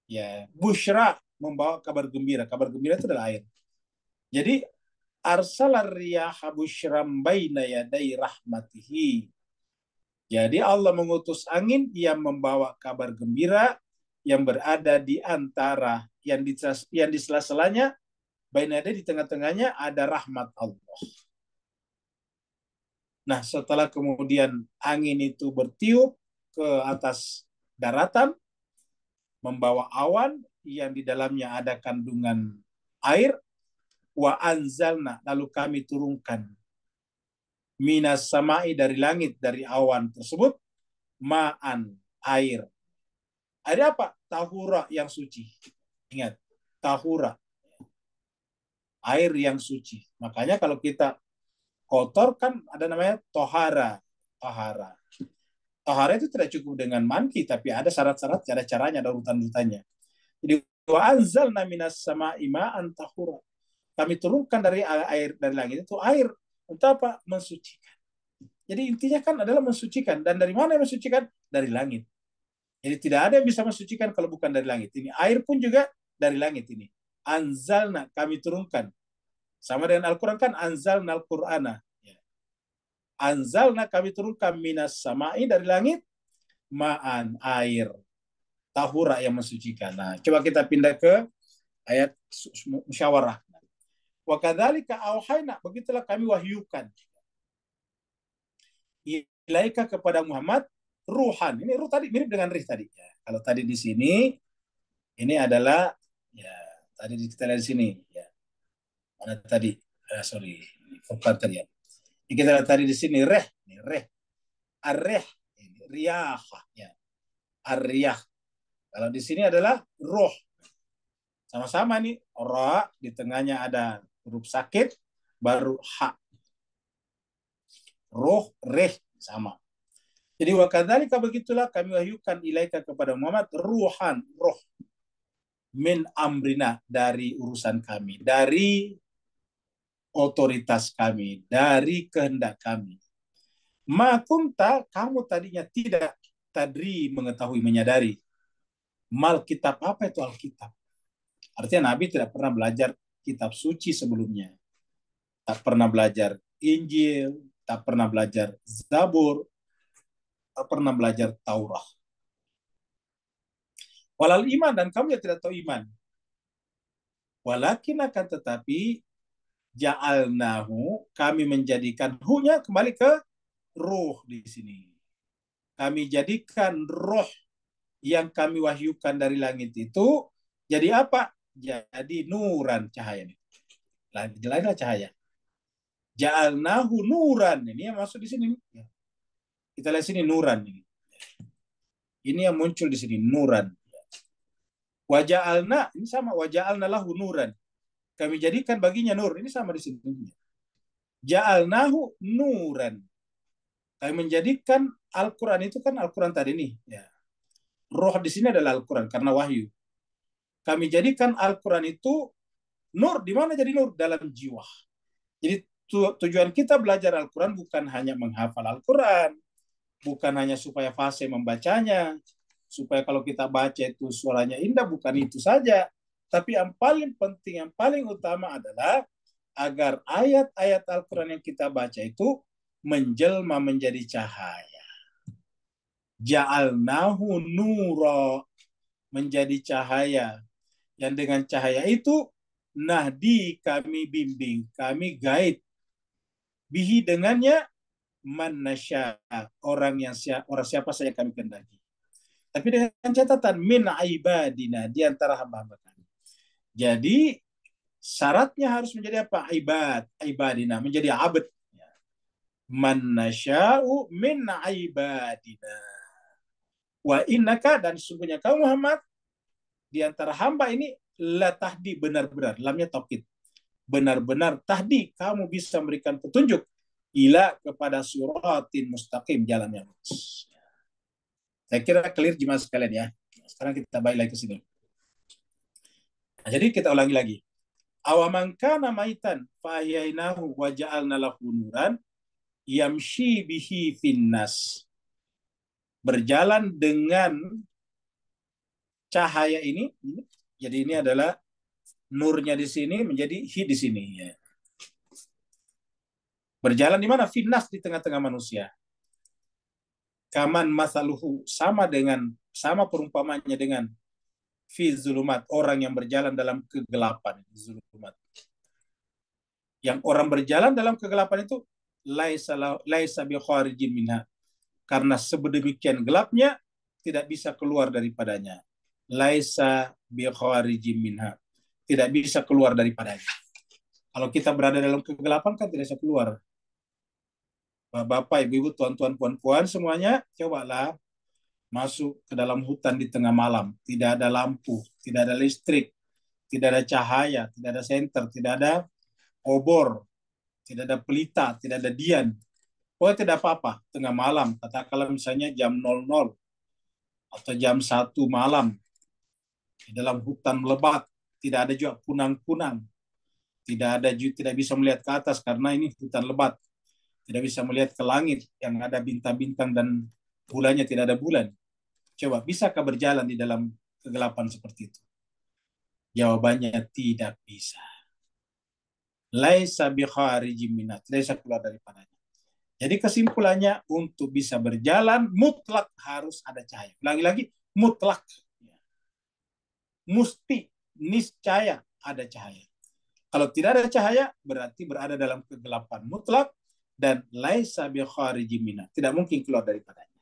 Ya, busyra, membawa kabar gembira. Kabar gembira itu adalah air. Jadi arsalar riyaha busyram baina yaday rahmatihi. Jadi Allah mengutus angin yang membawa kabar gembira yang berada di antara yang di sela-selanya, baina yaday, di tengah-tengahnya ada rahmat Allah. Nah, setelah kemudian angin itu bertiup ke atas daratan, membawa awan yang di dalamnya ada kandungan air, wa anzalna, lalu kami turunkan, minas samai, dari langit, dari awan tersebut, ma'an, air. Air apa? Tahura, yang suci. Ingat, tahura, air yang suci. Makanya kalau kita kotor kan ada namanya tohara. Tohara. Tohara itu tidak cukup dengan mandi, tapi ada syarat-syarat, ada caranya, ada urutan-urutannya. Jadi wa anzalna minas sama'i ma'an tahura. Kami turunkan dari air, dari langit itu air. Untuk apa? Mensucikan. Jadi intinya kan adalah mensucikan. Dan dari mana yang mensucikan? Dari langit. Jadi tidak ada yang bisa mensucikan kalau bukan dari langit. Ini air pun juga dari langit ini. Anzalna, kami turunkan. Sama dengan Al-Quran kan, anzalna Al-Qur'ana. Anzalna, kami turunkan, minas sama'i, dari langit, ma'an, air. Tahura, yang mensucikan. Nah, coba kita pindah ke ayat musyawarah. Wa kadzalika auhayna, begitulah kami wahyukan. ilaika kepada Muhammad ruhan. Ini ruh tadi mirip dengan rih tadi. Ya. Kalau tadi di sini ini adalah ya tadi kita lihat di sini ya. Mana tadi? Sorry, bukan tadi ya. Ini kita lihat tadi di sini reh, ini reh, arreh, ini riyah ya. Ar-riyah. Kalau di sini adalah roh. Sama-sama nih, ra di tengahnya ada huruf sakit, baru ha. Roh, reh, sama. Jadi wakadzalika begitulah kami wahyukan ilaika kepada Muhammad ruhan, roh min amrina dari urusan kami, dari otoritas kami, dari kehendak kami. Ma kunta, kamu tadinya tidak tadri mengetahui menyadari. Mal kitab, apa itu Alkitab? Artinya Nabi tidak pernah belajar kitab suci sebelumnya. Tak pernah belajar Injil, tak pernah belajar Zabur, tak pernah belajar Taurat. Walal iman, dan kamu yang tidak tahu iman. Walakin akan tetapi ja'alnahu, kami menjadikan hu-nya kembali ke ruh di sini. Kami jadikan roh yang kami wahyukan dari langit itu jadi apa? Jadi nuran, cahaya nih. Lain-lainlah cahaya. Ja'alnahu nuran, ini yang masuk di sini. Kita lihat sini nuran ini. Ini yang muncul di sini nuran. Waja'alna, ini sama waja'alna lahu nuran. Kami jadikan baginya nur, ini sama di sini. Ja'alnahu nuran. Kami menjadikan Al-Quran itu kan Al-Quran tadi nih. Ya. Roh di sini adalah Al-Quran karena wahyu. Kami jadikan Al-Quran itu nur. Di mana jadi nur? Dalam jiwa. Jadi tujuan kita belajar Al-Quran bukan hanya menghafal Al-Quran, bukan hanya supaya fasih membacanya, supaya kalau kita baca itu suaranya indah, bukan itu saja. Tapi yang paling penting, yang paling utama adalah agar ayat-ayat Al-Quran yang kita baca itu menjelma menjadi cahaya. Ja'alnahu nura, menjadi cahaya. Yang dengan cahaya itu, nahdi, kami bimbing, kami guide. Bihi, dengannya, man nasya, orang siapa saja kami kehendaki. Tapi dengan catatan min ibadina, di antara hamba-hamba kami. Jadi syaratnya harus menjadi apa? Ibadina, menjadi abad. Man nasya'u min ibadina. Wa innaka, dan sungguhnya kamu Muhammad di antara hamba ini la tahdi, benar-benar, lamnya taukid. Benar-benar tahdi, kamu bisa memberikan petunjuk ila kepada suratin mustaqim, jalan yang lurus. Saya kira clear jemaah sekalian ya. Sekarang kita balik lagi ke sini. Nah, jadi kita ulangi lagi. Awaman kana maitan fa ahyainahu wa ja'alna lahu nuran yamshi bihi finnas. Berjalan dengan cahaya ini. Jadi ini adalah nurnya di sini menjadi hi di sini ya. Berjalan di mana? Finnas, di tengah-tengah manusia. Kaman masaluhu, sama perumpamannya dengan fi zulumat, orang yang berjalan dalam kegelapan. Zulumat. Yang orang berjalan dalam kegelapan itu laisa bi kharijin minha, karena sebedemikian gelapnya tidak bisa keluar daripadanya. Laisa bi kharijin minha, tidak bisa keluar daripadanya. Kalau kita berada dalam kegelapan kan tidak bisa keluar. Bapak, ibu-ibu, tuan-tuan, puan-puan semuanya, cobalah masuk ke dalam hutan di tengah malam. Tidak ada lampu, tidak ada listrik, tidak ada cahaya, tidak ada senter, tidak ada obor, tidak ada pelita, tidak ada dian. Oh, tidak apa-apa, tengah malam, katakanlah misalnya jam 00 atau jam 1 malam, di dalam hutan lebat, tidak ada juga kunang-kunang, tidak bisa melihat ke atas karena ini hutan lebat, tidak bisa melihat ke langit yang ada bintang-bintang dan bulannya tidak ada bulan. Coba, bisakah berjalan di dalam kegelapan seperti itu? Jawabannya tidak bisa. Laisa bi kharijin minha, tidak bisa keluar daripadanya. Jadi kesimpulannya, untuk bisa berjalan mutlak harus ada cahaya. Lagi-lagi mutlak. Musti, niscaya ada cahaya. Kalau tidak ada cahaya, berarti berada dalam kegelapan mutlak, dan laisa bi kharijim minha, tidak mungkin keluar daripadanya.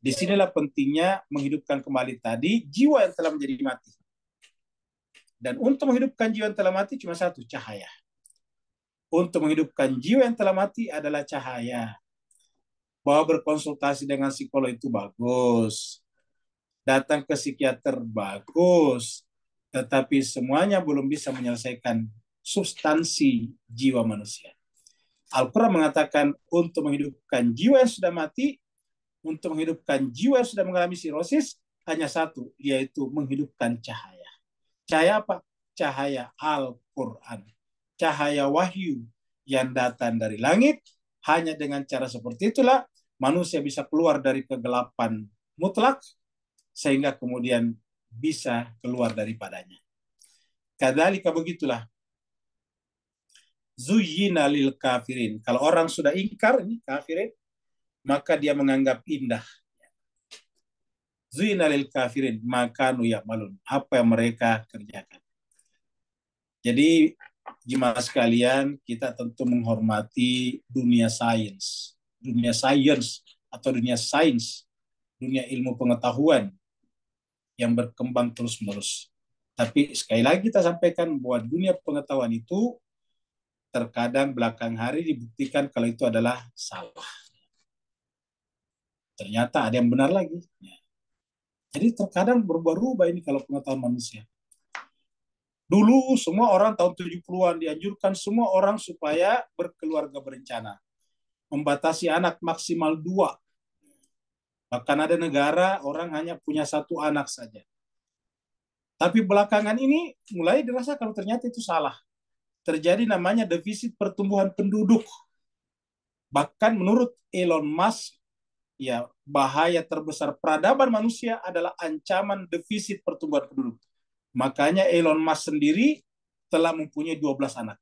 Disinilah pentingnya menghidupkan kembali tadi jiwa yang telah menjadi mati. Dan untuk menghidupkan jiwa yang telah mati cuma satu, cahaya. Untuk menghidupkan jiwa yang telah mati adalah cahaya. Bahwa berkonsultasi dengan psikolog itu bagus, datang ke psikiater bagus, tetapi semuanya belum bisa menyelesaikan substansi jiwa manusia. Al-Quran mengatakan untuk menghidupkan jiwa yang sudah mati, untuk menghidupkan jiwa yang sudah mengalami sirosis, hanya satu, yaitu menghidupkan cahaya. Cahaya apa? Cahaya Al-Quran. Cahaya wahyu yang datang dari langit. Hanya dengan cara seperti itulah manusia bisa keluar dari kegelapan mutlak, sehingga kemudian bisa keluar daripadanya. Kadzalika begitulah. Zuyyina lil kafirin. Kalau orang sudah ingkar, ini kafirin, maka dia menganggap indah. Zuyyina lil kafirin makanu ya'malun, apa yang mereka kerjakan. Jadi jemaah sekalian, kita tentu menghormati dunia sains atau dunia sains, dunia ilmu pengetahuan yang berkembang terus-menerus. Tapi sekali lagi kita sampaikan bahwa dunia pengetahuan itu terkadang belakang hari dibuktikan kalau itu adalah salah. Ternyata ada yang benar lagi. Jadi terkadang berubah-ubah ini kalau pengetahuan manusia. Dulu semua orang tahun 70-an dianjurkan semua orang supaya berkeluarga berencana. Membatasi anak maksimal 2. Bahkan ada negara orang hanya punya 1 anak saja. Tapi belakangan ini mulai dirasa kalau ternyata itu salah. Terjadi namanya defisit pertumbuhan penduduk. Bahkan menurut Elon Musk, ya, bahaya terbesar peradaban manusia adalah ancaman defisit pertumbuhan penduduk. Makanya Elon Musk sendiri telah mempunyai 12 anak.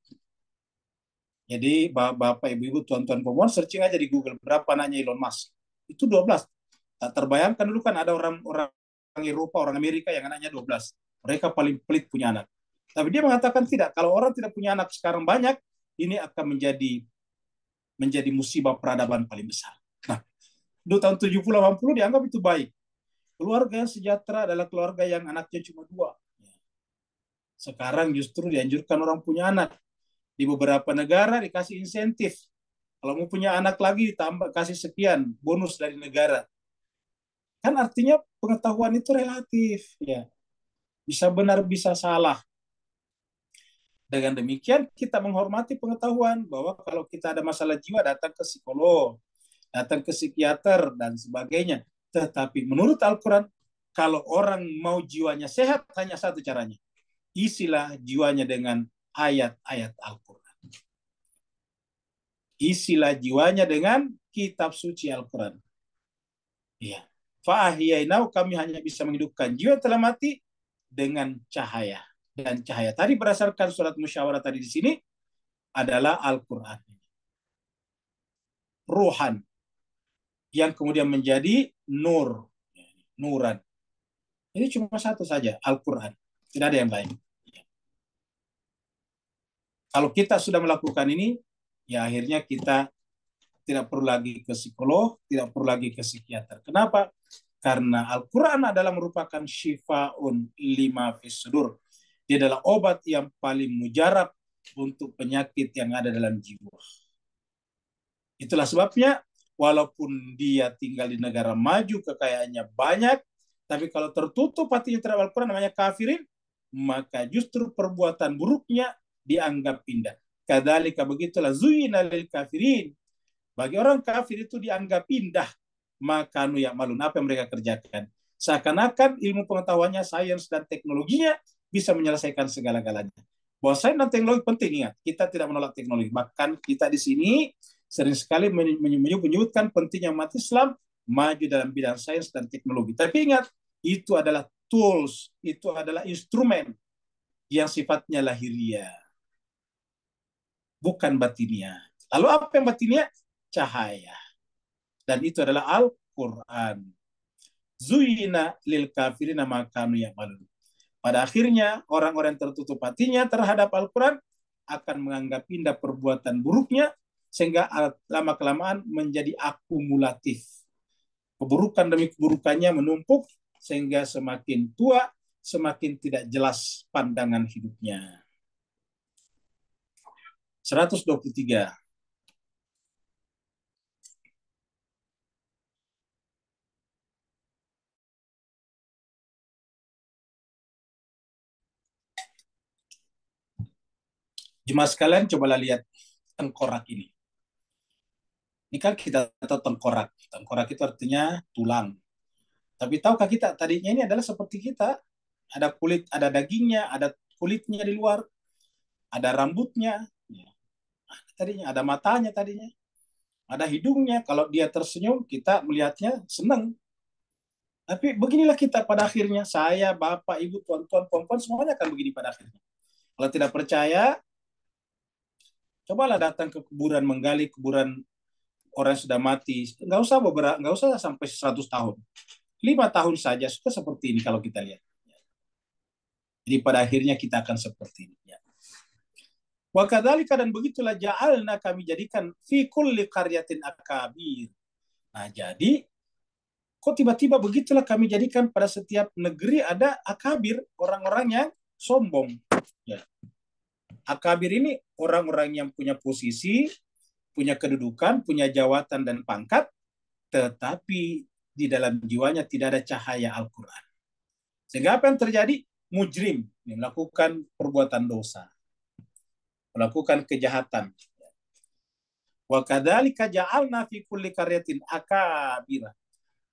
Jadi Bapak, Ibu, Tuan-tuan pemohon searching aja di Google berapa anaknya Elon Musk. Itu 12. Tak terbayangkan dulu kan ada orang Eropa, orang Amerika yang anaknya 12. Mereka paling pelit punya anak. Tapi dia mengatakan tidak. Kalau orang tidak punya anak sekarang banyak, ini akan menjadi musibah peradaban paling besar. Nah, di tahun 70-80 dianggap itu baik. Keluarga yang sejahtera adalah keluarga yang anaknya cuma 2. Sekarang justru dianjurkan orang punya anak. Di beberapa negara dikasih insentif. Kalau mau punya anak lagi ditambah kasih sekian bonus dari negara. Kan artinya pengetahuan itu relatif, ya. Bisa benar, bisa salah. Dengan demikian kita menghormati pengetahuan bahwa kalau kita ada masalah jiwa datang ke psikolog, datang ke psikiater dan sebagainya. Tetapi menurut Al-Quran, kalau orang mau jiwanya sehat hanya satu caranya. Isilah jiwanya dengan ayat-ayat Al-Quran. Isilah jiwanya dengan kitab suci Al-Quran. Iya. Fa'ahyainau, kami hanya bisa menghidupkan jiwa telah mati dengan cahaya. Dan cahaya tadi berdasarkan surat musyawarah tadi di sini adalah Al-Quran. Ruhan. Yang kemudian menjadi nur. Nuran. Ini cuma satu saja, Al-Quran. Tidak ada yang lain. Kalau kita sudah melakukan ini, ya akhirnya kita tidak perlu lagi ke psikolog, tidak perlu lagi ke psikiater. Kenapa? Karena Al-Quran adalah merupakan syifa'un lima fis sudur. Dia adalah obat yang paling mujarab untuk penyakit yang ada dalam jiwa. Itulah sebabnya, walaupun dia tinggal di negara maju, kekayaannya banyak, tapi kalau tertutup hatinya terhadap Al-Quran, namanya kafirin, maka justru perbuatan buruknya dianggap indah. Kadzalika begitulah zuyyina lil kafirin. Bagi orang kafir itu dianggap indah. Maka nu ya'malun, apa yang mereka kerjakan. Seakan-akan ilmu pengetahuannya, sains dan teknologinya bisa menyelesaikan segala-galanya. Bahwa sains dan teknologi penting, ingat. Kita tidak menolak teknologi. Bahkan kita di sini sering sekali menyebutkan pentingnya umat Islam maju dalam bidang sains dan teknologi. Tapi ingat, itu adalah tools, itu adalah instrumen yang sifatnya lahiriah, bukan batiniah. Lalu apa yang batiniah? Cahaya. Dan itu adalah Al-Quran. Zuyyina lil kafirina ma kanu ya'malun. Pada akhirnya, orang-orang tertutup hatinya terhadap Al-Quran akan menganggap indah perbuatan buruknya, sehingga lama-kelamaan menjadi akumulatif. Keburukan demi keburukannya menumpuk, sehingga semakin tua, semakin tidak jelas pandangan hidupnya. 123. Jemaah sekalian, cobalah lihat tengkorak ini. Ini kan kita tahu tengkorak. Tengkorak itu artinya tulang. Tapi tahukah kita tadinya ini adalah seperti kita. Ada kulit, ada dagingnya, ada kulitnya di luar, ada rambutnya. Tadinya ada matanya tadinya. Ada hidungnya. Kalau dia tersenyum, kita melihatnya senang. Tapi beginilah kita pada akhirnya. Saya, bapak, ibu, tuan-tuan, puan-puan, semuanya akan begini pada akhirnya. Kalau tidak percaya, cobalah datang ke kuburan, menggali kuburan orang yang sudah mati. Nggak usah sampai 100 tahun. 5 tahun saja sudah seperti ini kalau kita lihat. Jadi pada akhirnya kita akan seperti ini. Wa kadzalika, dan begitulah ja'alna, kami jadikan fi kulli qaryatin akabir. Nah, jadi kok tiba-tiba begitulah kami jadikan pada setiap negeri ada akabir, orang-orang yang sombong. Ya. Akabir ini orang-orang yang punya posisi, punya kedudukan, punya jawatan dan pangkat, tetapi di dalam jiwanya tidak ada cahaya Al-Quran. Sehingga apa yang terjadi? Mujrim, melakukan perbuatan dosa, melakukan kejahatan. Wa kadzalika ja'alna fi kulli qaryatin akabira.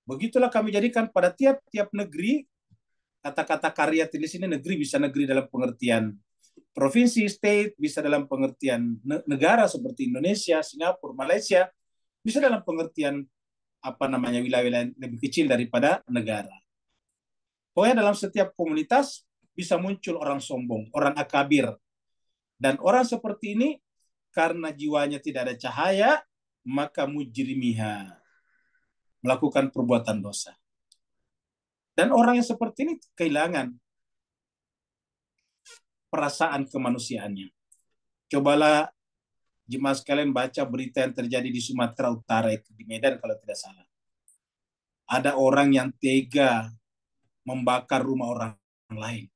Begitulah kami jadikan pada tiap-tiap negeri, kata-kata karyat di sini negeri bisa negeri dalam pengertian provinsi, state, bisa dalam pengertian negara seperti Indonesia, Singapura, Malaysia, bisa dalam pengertian wilayah-wilayah lebih kecil daripada negara. Pokoknya dalam setiap komunitas bisa muncul orang sombong, orang akabir. Dan orang seperti ini karena jiwanya tidak ada cahaya, maka mujrimiha, melakukan perbuatan dosa. Dan orang yang seperti ini kehilangan perasaan kemanusiaannya. Cobalah jemaah sekalian baca berita yang terjadi di Sumatera Utara itu, di Medan kalau tidak salah. Ada orang yang tega membakar rumah orang lain.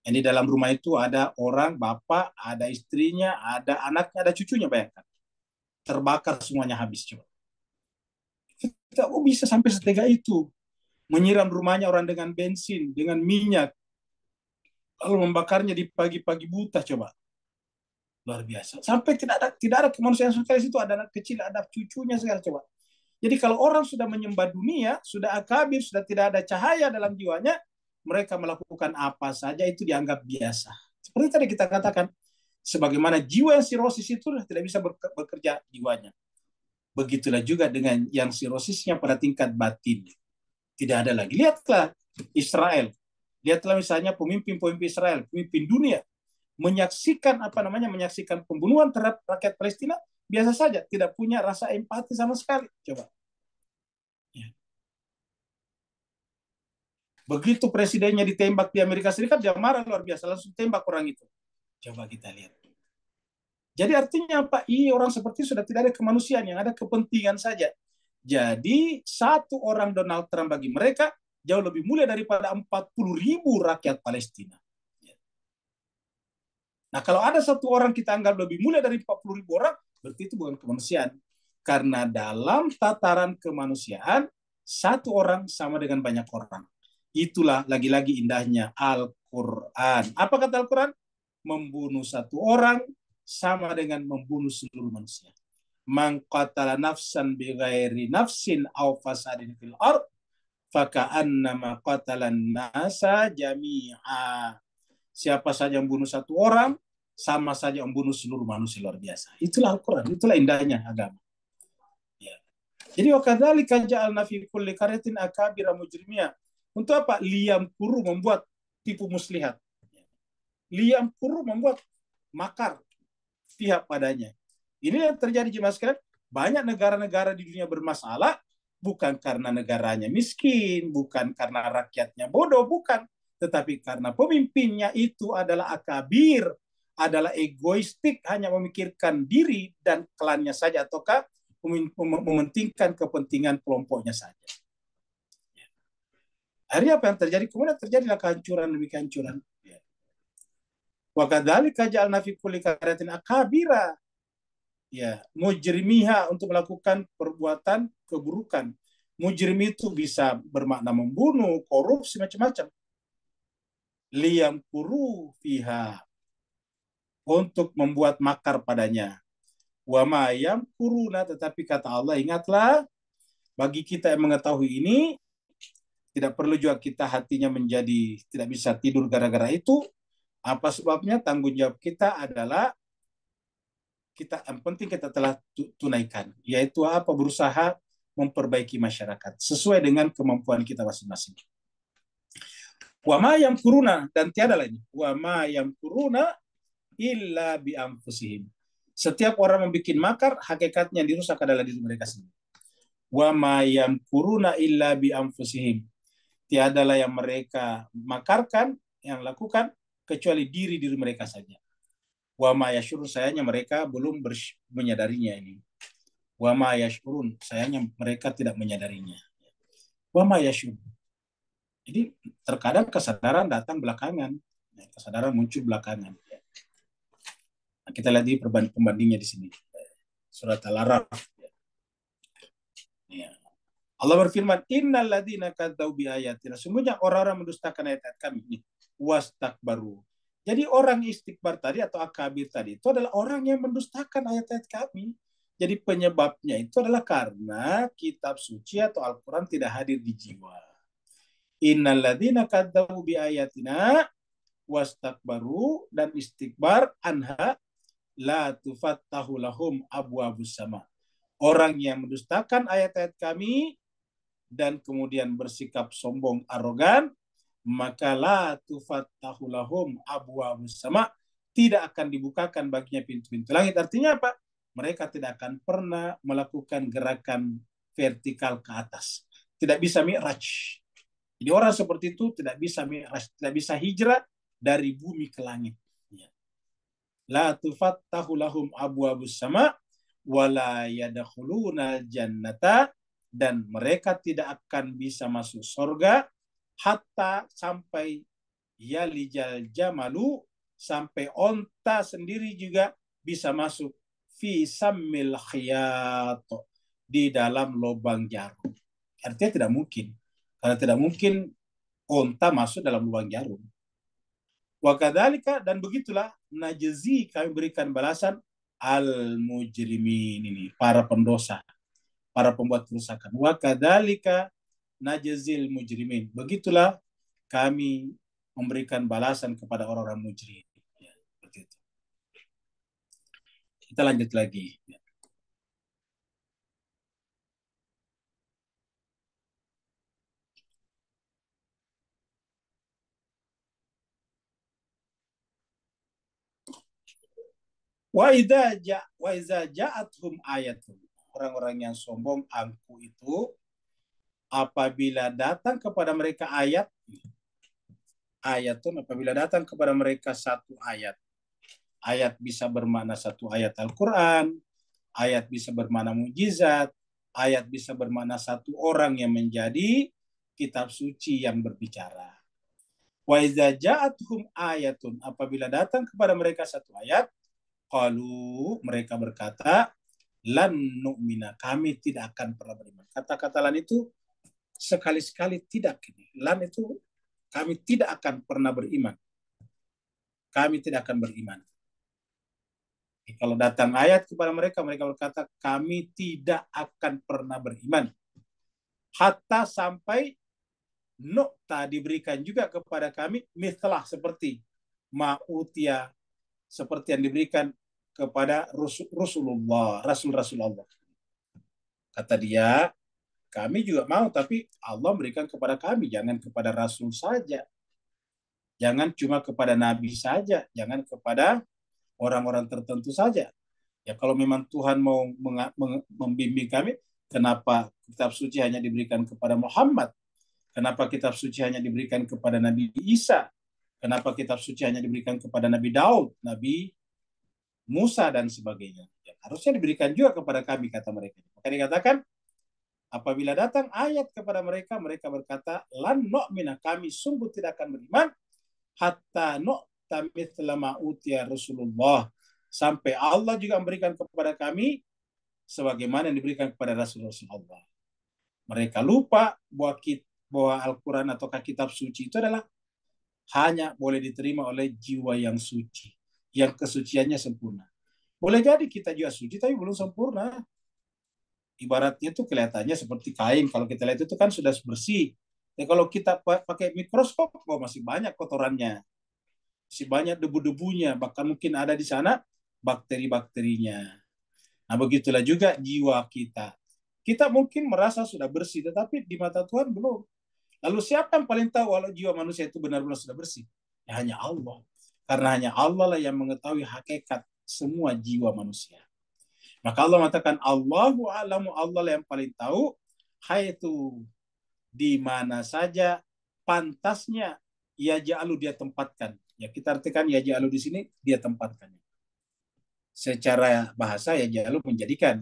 Yang di dalam rumah itu ada orang, bapak, ada istrinya, ada anaknya, ada cucunya, bayangkan. Terbakar semuanya habis, coba. Kita bisa sampai setega itu. Menyiram rumahnya orang dengan bensin, dengan minyak, lalu membakarnya di pagi-pagi buta, coba. Luar biasa. Sampai tidak ada kemanusiaan sekali situ, ada anak kecil, ada cucunya segala, coba. Jadi kalau orang sudah menyembah dunia, sudah akabir, sudah tidak ada cahaya dalam jiwanya, mereka melakukan apa saja itu dianggap biasa. Seperti tadi kita katakan, sebagaimana jiwa yang sirosis itu tidak bisa bekerja jiwanya. Begitulah juga dengan yang sirosisnya pada tingkat batin. Tidak ada lagi. Lihatlah Israel. Lihatlah misalnya pemimpin-pemimpin Israel, pemimpin dunia, menyaksikan menyaksikan pembunuhan terhadap rakyat Palestina, biasa saja, tidak punya rasa empati sama sekali. Coba. Ya. Begitu presidennya ditembak di Amerika Serikat, dia marah luar biasa, langsung tembak orang itu. Coba kita lihat. Jadi artinya apa? Orang seperti sudah tidak ada kemanusiaan, yang ada kepentingan saja. Jadi 1 orang Donald Trump bagi mereka jauh lebih mulia daripada 40.000 rakyat Palestina. Nah, kalau ada 1 orang kita anggap lebih mulia dari 40.000 orang, berarti itu bukan kemanusiaan. Karena dalam tataran kemanusiaan, 1 orang sama dengan banyak orang. Itulah lagi-lagi indahnya Al-Quran. Apa kata Al-Quran? Membunuh 1 orang sama dengan membunuh seluruh manusia. Man qatala nafsan bighairi nafsin aw fasadin fil ard faka'annama qatalan nasa jami'a. Siapa saja yang membunuh 1 orang sama saja membunuh seluruh manusia. Luar biasa. Itulah Al-Quran, itulah indahnya agama. Ya. Jadi wa kadzalika ja'alna fi kulli qaryatin akabira mujrimia. Untuk apa? Liyamkuru, membuat tipu muslihat. Liyamkuru, membuat makar pihak padanya. Ini yang terjadi jemaah sekalian. Banyak negara-negara di dunia bermasalah bukan karena negaranya miskin, bukan karena rakyatnya bodoh, bukan. Tetapi karena pemimpinnya itu adalah akabir, adalah egoistik, hanya memikirkan diri dan klannya saja, ataukah mementingkan kepentingan kelompoknya saja. Akhirnya apa yang terjadi? Kemudian terjadilah kehancuran demi kehancuran. Wa kadzalika ja'alna fi kulli qaryatin akabira mujrimiha, untuk melakukan perbuatan keburukan. Mujrim itu bisa bermakna membunuh, korupsi, macam-macam. Liyamkuru fiha, untuk membuat makar padanya. Wa ma yamkuruna, tetapi kata Allah, ingatlah, bagi kita yang mengetahui ini, tidak perlu juga kita hatinya menjadi tidak bisa tidur gara-gara itu. Apa sebabnya? Tanggung jawab kita adalah yang penting kita telah tunaikan, yaitu apa? Berusaha memperbaiki masyarakat sesuai dengan kemampuan kita masing-masing. Wa ma yamkuruna, dan tiada lain. Wa ma yamkuruna illa bi anfusihim. Setiap orang membuat makar, hakikatnya yang dirusak adalah diri mereka sendiri. Wa ma yamkuruna illa bi anfusihim. Tiadalah yang mereka makarkan, yang lakukan, kecuali diri mereka saja. Wa ma yashurun, sayangnya mereka belum menyadarinya ini. Wa ma yashurun, sayangnya mereka tidak menyadarinya. Wa ma yashurun. Jadi terkadang kesadaran datang belakangan, kesadaran muncul belakangan. Nah, kita lihat di pembandingnya di sini, surat Al-A'raf. Allah berfirman, innal ladzina kadzdzau bi ayatina, sungguhnya orang-orang mendustakan ayat-ayat kami ini, wastakbaru. Jadi orang istikbar tadi atau akabir tadi itu adalah orang yang mendustakan ayat-ayat kami. Jadi penyebabnya itu adalah karena kitab suci atau Al-Quran tidak hadir di jiwa. Innal ladzina kadzdzau bi ayatina wastakbaru, dan istikbar anha la tufattahu lahum abwabus sama. Orang yang mendustakan ayat-ayat kami dan kemudian bersikap sombong, arogan, maka la tufattahu lahum abwabus sama, tidak akan dibukakan baginya pintu-pintu langit. Artinya apa? Mereka tidak akan pernah melakukan gerakan vertikal ke atas. Tidak bisa mi'raj. Jadi orang seperti itu tidak bisa mi'raj, tidak bisa hijrah dari bumi ke langit. La tufattahu lahum abwabus sama wala yadkhuluna jannata, dan mereka tidak akan bisa masuk surga hatta sampai yalijal jamalu, sampai onta sendiri juga bisa masuk fi sammil khiyat, di dalam lubang jarum. Artinya tidak mungkin, karena tidak mungkin onta masuk dalam lubang jarum. Wa kadzalika, dan begitulah, najzi, kami berikan balasan al mujrimin, ini para pendosa, para pembuat kerusakan. Wa kadzalika najzil mujrimin, begitulah kami memberikan balasan kepada orang-orang mujrim. Ya, seperti itu. Kita lanjut lagi. Wa idza ja'atuhum ayatun, orang-orang yang sombong angku itu, apabila datang kepada mereka ayatun, apabila datang kepada mereka satu ayat. Ayat bisa bermakna satu ayat Al-Quran, ayat bisa bermakna mujizat, ayat bisa bermakna satu orang yang menjadi kitab suci yang berbicara. Wa idza ja'atuhum ayatun, apabila datang kepada mereka satu ayat, qalu, mereka berkata, lan nu'mina, kami tidak akan pernah beriman. Kata-kata lan itu sekali-sekali tidak. Lan itu kami tidak akan pernah beriman. Kami tidak akan beriman. Kalau datang ayat kepada mereka, mereka berkata, kami tidak akan pernah beriman. Hatta sampai nukta diberikan juga kepada kami, mithlah, seperti ma'utia, seperti yang diberikan kepada Rasulullah, Rasul-Rasul Allah. Kata dia, kami juga mau, tapi Allah berikan kepada kami, jangan kepada Rasul saja. Jangan cuma kepada Nabi saja, jangan kepada orang-orang tertentu saja. Ya kalau memang Tuhan mau membimbing kami, kenapa kitab suci hanya diberikan kepada Muhammad? Kenapa kitab suci hanya diberikan kepada Nabi Isa? Kenapa kitab suci hanya diberikan kepada Nabi Daud, Nabi Musa, dan sebagainya? Ya, harusnya diberikan juga kepada kami, kata mereka. Maka dikatakan, apabila datang ayat kepada mereka, mereka berkata, lan nu'mina, kami sungguh tidak akan beriman, hatta nu'ta mithla ma utiya Rasulullah, sampai Allah juga memberikan kepada kami sebagaimana yang diberikan kepada Rasulullah. Mereka lupa bahwa Al-Quran atau kitab suci itu adalah hanya boleh diterima oleh jiwa yang suci, yang kesuciannya sempurna. Boleh jadi kita juga suci, tapi belum sempurna. Ibaratnya itu kelihatannya seperti kain. Kalau kita lihat itu kan sudah bersih. Ya, kalau kita pakai mikroskop, oh masih banyak kotorannya, masih banyak debu-debunya, bahkan mungkin ada di sana bakteri-bakterinya. Nah, begitulah juga jiwa kita. Kita mungkin merasa sudah bersih, tetapi di mata Tuhan belum. Lalu siapa yang paling tahu kalau jiwa manusia itu benar-benar sudah bersih? Ya, hanya Allah. Karena hanya Allah lah yang mengetahui hakikat semua jiwa manusia. Maka Allah mengatakan, Allahu a'lamu, Allah lah yang paling tahu, haitu, di mana saja pantasnya ya ja'alu, dia tempatkan. Ya, kita artikan ya ja'alu di sini, dia tempatkan. Secara bahasa ya ja'alu menjadikan.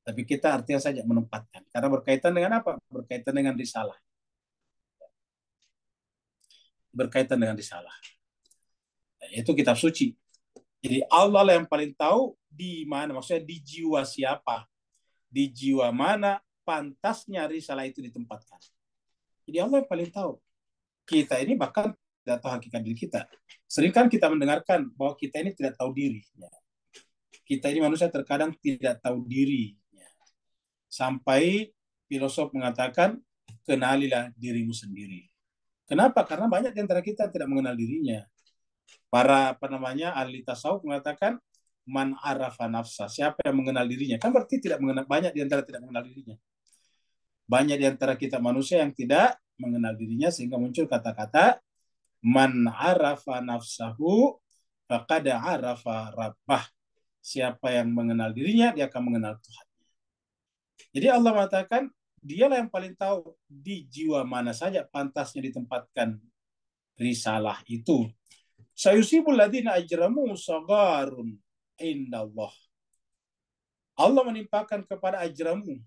Tapi kita artinya saja menempatkan. Karena berkaitan dengan apa? Berkaitan dengan risalah. Berkaitan dengan risalah. Itu kitab suci. Jadi Allah lah yang paling tahu di mana, maksudnya di jiwa siapa, di jiwa mana pantasnya risalah itu ditempatkan. Jadi Allah yang paling tahu. Kita ini bahkan tidak tahu hakikat diri kita. Sering kan kita mendengarkan bahwa kita ini tidak tahu diri. Kita ini manusia terkadang tidak tahu diri. Sampai filosof mengatakan, kenalilah dirimu sendiri. Kenapa? Karena banyak di antara kita tidak mengenal dirinya. Para ahli tasawuf mengatakan, man arafa nafsa, siapa yang mengenal dirinya? Kan berarti tidak mengenal, banyak di antara tidak mengenal dirinya. Banyak di antara kita manusia yang tidak mengenal dirinya, sehingga muncul kata-kata, man arafa nafsahu faqad arafa rabbah. Siapa yang mengenal dirinya, dia akan mengenal Tuhan. Jadi Allah mengatakan, dialah yang paling tahu di jiwa mana saja pantasnya ditempatkan risalah itu. Sayusibul ladina ajramu sagarun indallah. Allah menimpakan kepada ajramu.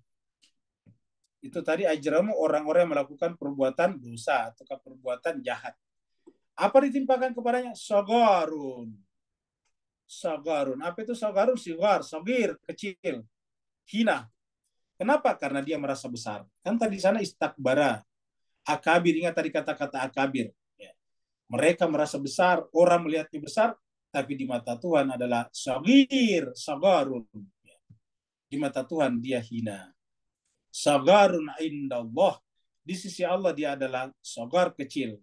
Itu tadi ajramu, orang-orang yang melakukan perbuatan dosa atau perbuatan jahat. Apa ditimpakan kepadanya? Sagarun. Sagarun. Apa itu sagarun? Sigar, sagir, kecil, hina. Kenapa? Karena dia merasa besar. Kan tadi sana istakbara. Akabir, ingat tadi kata-kata akabir. Ya. Mereka merasa besar, orang melihatnya besar, tapi di mata Tuhan adalah sagir, sagarun. Ya. Di mata Tuhan dia hina. Sagarun indallah. Di sisi Allah dia adalah sagar, kecil.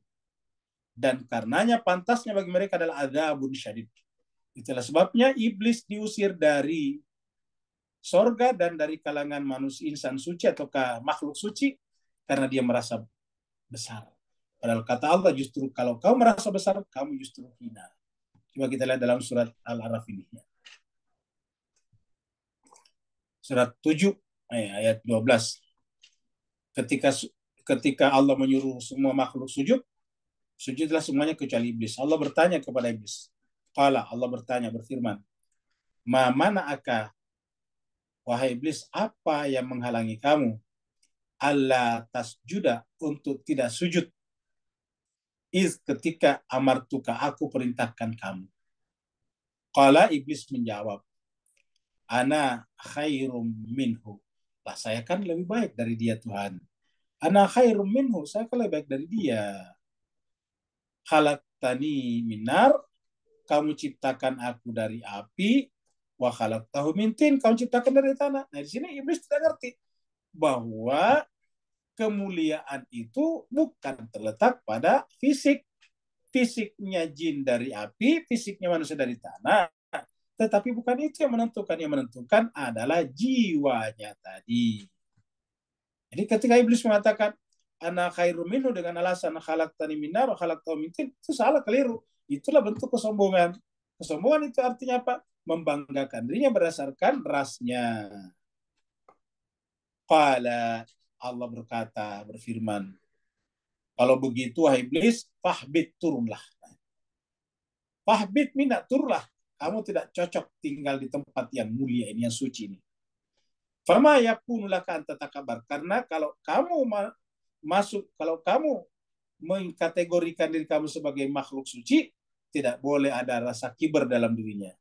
Dan karenanya pantasnya bagi mereka adalah adzabun syadid. Itulah sebabnya iblis diusir dari sorga dan dari kalangan manusia, insan suci atau makhluk suci, karena dia merasa besar. Padahal kata Allah, justru kalau kau merasa besar, kamu justru hina. Coba kita lihat dalam surat Al-Araf ini. Surat 7 ayat 12. Ketika Allah menyuruh semua makhluk sujud, sujudlah semuanya kecuali iblis. Allah bertanya kepada iblis. Qala, Allah bertanya, berfirman, ma mana'aka, wahai iblis, apa yang menghalangi kamu alla tasjuda, untuk tidak sujud, iz, ketika amartuka, aku perintahkan kamu. Qala, iblis menjawab, ana khairum minhu, lah saya kan lebih baik dari dia Tuhan. Ana khairum minhu, saya kan lebih baik dari dia. Khalaqtani minar, kamu ciptakan aku dari api, wa khalaqtahu min tin, kamu ciptakan dari tanah. Nah, di sini iblis tidak ngerti bahwa kemuliaan itu bukan terletak pada fisik. Fisiknya jin dari api, fisiknya manusia dari tanah. Tetapi bukan itu yang menentukan. Yang menentukan adalah jiwanya tadi. Jadi ketika iblis mengatakan, ana khairum minhu, dengan alasan khalaqtani min nar wa khalaqtahu min tin, itu salah, keliru. Itulah bentuk kesombongan. Kesombongan itu artinya apa? Membanggakan dirinya berdasarkan rasnya. Qala, Allah berkata, berfirman, kalau begitu wahai iblis, fahbit, turunlah. Fahbit minat, turlah. Kamu tidak cocok tinggal di tempat yang mulia ini, yang suci ini. Fama yakunu laka an tatakabar. Karena kalau kamu kalau kamu mengkategorikan diri kamu sebagai makhluk suci, tidak boleh ada rasa kibar dalam dirinya.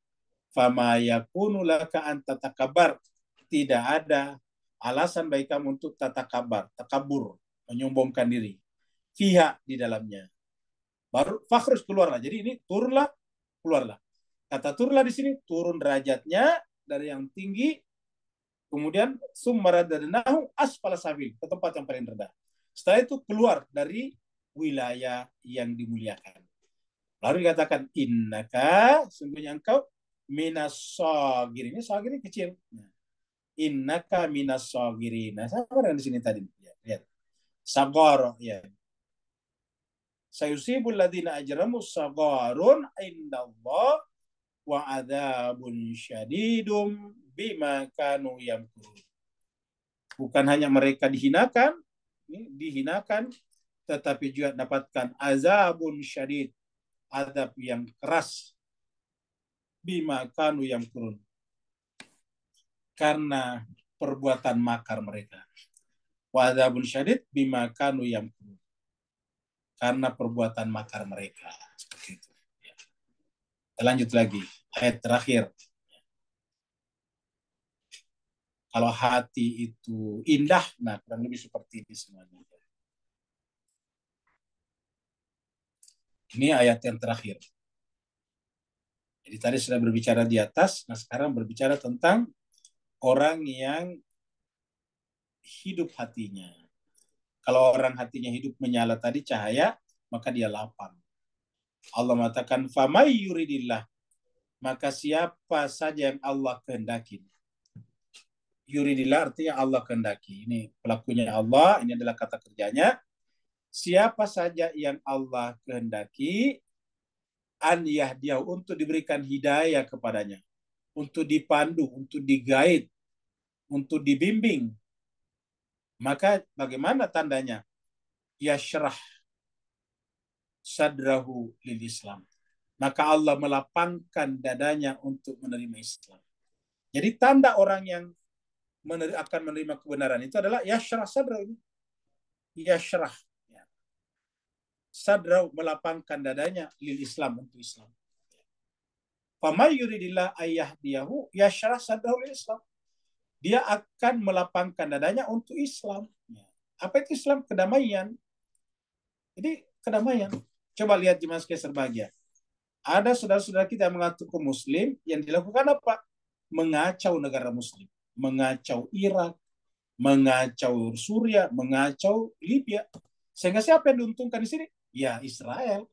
Fama yakunu laka an tatakabar. Tidak ada alasan bagi kamu untuk tatakabar, takabur, menyombongkan diri. Fiha, di dalamnya. Baru fakhrus, keluarlah. Jadi ini turunlah, keluarlah. Kata turunlah di sini turun derajatnya dari yang tinggi, kemudian summaradadnahu asfala sabil, ke tempat yang paling rendah. Setelah itu keluar dari wilayah yang dimuliakan. Lalu dikatakan innaka, sungguhnya engkau minas sagirin. Ini sagirin kecil. Innaka minas sagirin. Nah, sama dengan di sini tadi. Lihat. Sagor, ya. Sayusibul ladina ajramu sagarun indallah wa adzabun syadidum bima kanu yamkurun. Bukan hanya mereka dihinakan, tetapi juga dapatkan azabun syadid, azab yang keras, bima kanu yamkurun, karena perbuatan makar mereka. Wa adzabun syadid bima kanu yamkurun, karena perbuatan makar mereka. Seperti itu. Ya. Kita lanjut lagi. Ayat terakhir. Kalau hati itu indah, nah kurang lebih seperti ini semuanya. Ini ayat yang terakhir. Jadi tadi sudah berbicara di atas, nah sekarang berbicara tentang orang yang hidup hatinya. Kalau orang hatinya hidup menyala tadi cahaya, maka dia lapang. Allah mengatakan, "Famay yuridillah," maka siapa saja yang Allah kehendaki. Yuridillah artinya Allah kehendaki. Ini pelakunya Allah, ini adalah kata kerjanya. Siapa saja yang Allah kehendaki, an yahdiyahu, untuk diberikan hidayah kepadanya, untuk dipandu, untuk digait, untuk dibimbing. Maka bagaimana tandanya? Yashrah sadrahu lil Islam. Maka Allah melapangkan dadanya untuk menerima Islam. Jadi tanda orang yang akan menerima kebenaran itu adalah yashrah sadrahu. Yashrah. Sadrahu, melapangkan dadanya lil Islam, untuk Islam. Famay yuridillah ayyahdiyahu yashrah sadrahu lil Islam. Dia akan melapangkan dadanya untuk Islam. Apa itu Islam? Kedamaian. Jadi kedamaian. Coba lihat jemaah sekalian berbahagia. Ada saudara-saudara kita yang mengaku Muslim, yang dilakukan apa? Mengacau negara Muslim, mengacau Irak, mengacau Suriah, mengacau Libya. Sehingga siapa yang diuntungkan di sini? Ya Israel.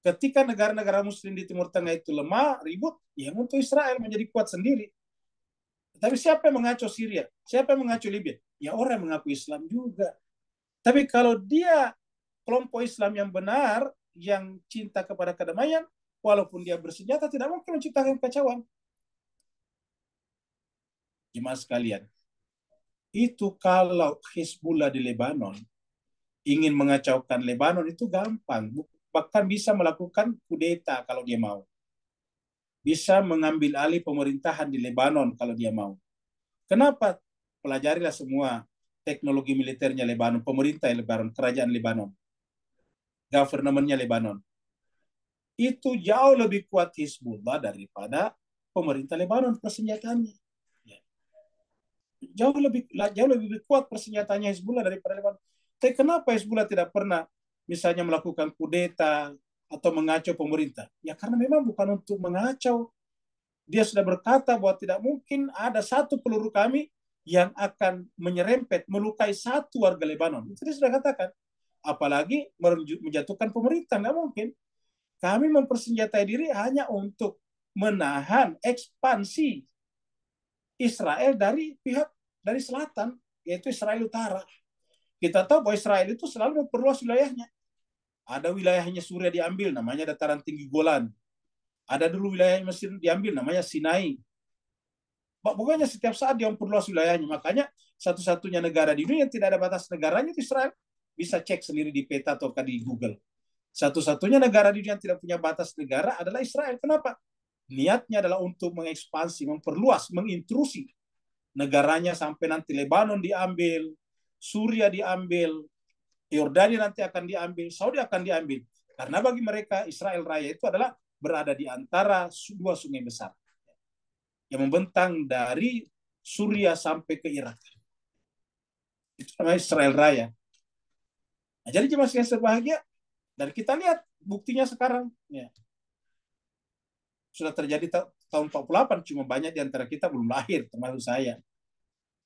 Ketika negara-negara Muslim di Timur Tengah itu lemah, ribut, ya untuk Israel menjadi kuat sendiri. Tapi siapa yang mengacau Syria? Siapa yang mengacau Libya? Ya orang yang mengaku Islam juga. Tapi kalau dia kelompok Islam yang benar, yang cinta kepada kedamaian, walaupun dia bersenjata, tidak mungkin menciptakan kekacauan. Jemaah sekalian, itu kalau Hizbullah di Lebanon ingin mengacaukan Lebanon itu gampang. Bahkan bisa melakukan kudeta kalau dia mau. Bisa mengambil alih pemerintahan di Lebanon kalau dia mau. Kenapa? Pelajarilah semua teknologi militernya Lebanon, pemerintah Lebanon, kerajaan Lebanon, governmentnya Lebanon. Itu jauh lebih kuat Hizbullah daripada pemerintah Lebanon persenjataannya. Jauh lebih kuat persenjataannya Hizbullah daripada Lebanon. Tapi kenapa Hizbullah tidak pernah misalnya melakukan kudeta atau mengacau pemerintah? Ya karena memang bukan untuk mengacau. Dia sudah berkata bahwa tidak mungkin ada satu peluru kami yang akan menyerempet, melukai satu warga Lebanon. Itu dia sudah katakan. Apalagi menjatuhkan pemerintah, nggak mungkin. Kami mempersenjatai diri hanya untuk menahan ekspansi Israel dari selatan, yaitu Israel Utara. Kita tahu bahwa Israel itu selalu memperluas wilayahnya. Ada wilayahnya Suriah diambil, namanya dataran tinggi Golan. Ada dulu wilayah Mesir diambil, namanya Sinai. Pokoknya setiap saat dia memperluas wilayahnya. Makanya satu-satunya negara di dunia yang tidak ada batas negaranya itu Israel. Bisa cek sendiri di peta atau di Google. Satu-satunya negara di dunia yang tidak punya batas negara adalah Israel. Kenapa? Niatnya adalah untuk mengekspansi, memperluas, mengintrusi negaranya sampai nanti Lebanon diambil, Suria diambil, Yordania nanti akan diambil, Saudi akan diambil. Karena bagi mereka Israel Raya itu adalah berada di antara dua sungai besar yang membentang dari Suria sampai ke Irak. Itu namanya Israel Raya. Nah, jadi jemaah sekalian berbahagia, dan kita lihat buktinya sekarang. Ya. Sudah terjadi tahun 48, cuma banyak di antara kita belum lahir, termasuk saya.